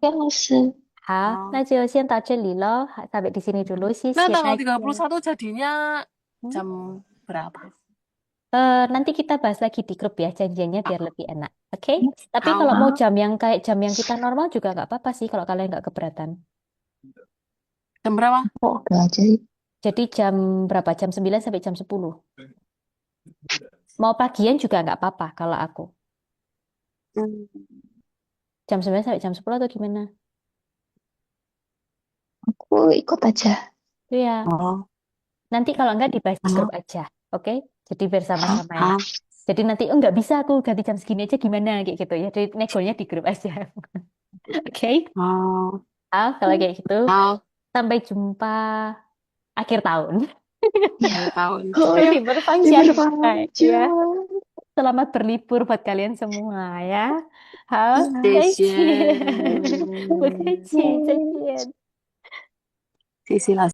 Speaker 2: Ya, langsung.
Speaker 1: 好，
Speaker 3: 好，
Speaker 1: 那就先到这里喽。Sampai di sini dulu. 谢
Speaker 3: 那
Speaker 1: 谢大
Speaker 3: tanggal
Speaker 1: 家。
Speaker 3: 31 jadinya
Speaker 1: Hmm?
Speaker 3: jam berapa?
Speaker 1: Nanti kita bahas lagi di grup ya, janjiannya biar lebih enak. Oke? Tapi
Speaker 3: 好，
Speaker 1: kalau mau
Speaker 2: Oh,
Speaker 1: jam yang kayak jam yang kita normal juga nggak apa-apa sih kalau kalian nggak keberatan.
Speaker 3: jam berapa?
Speaker 2: oke aja sih.
Speaker 1: Jadi jam berapa? Jam 9 sampai jam 10. Mau pagian juga nggak apa-apa kalau aku.
Speaker 3: Hmm.
Speaker 1: Jam 9 sampai jam 10 atau gimana?
Speaker 2: Aku ikut aja.
Speaker 1: Iya.
Speaker 3: Oh,
Speaker 1: Nanti kalau nggak dibahas di grup
Speaker 3: oh,
Speaker 1: aja. Oke? Jadi biar sama-sama enak.
Speaker 3: 好，
Speaker 1: Jadi nanti, oh nggak bisa aku ganti jam segini aja gimana kayak gitu ya. Jadi negonya di grup aja. Oke?
Speaker 3: 好，
Speaker 1: Kalau kayak gitu,
Speaker 3: 好，
Speaker 1: sampai jumpa akhir tahun.
Speaker 3: akhir tahun.
Speaker 2: Oh ya,
Speaker 1: Libur panjang.
Speaker 2: libur panjang.
Speaker 1: Ya. Selamat berlibur buat kalian semua ya. 好，再
Speaker 2: Iya.
Speaker 3: 谢谢，
Speaker 1: 见。不客气，再见。
Speaker 3: 谢谢老师。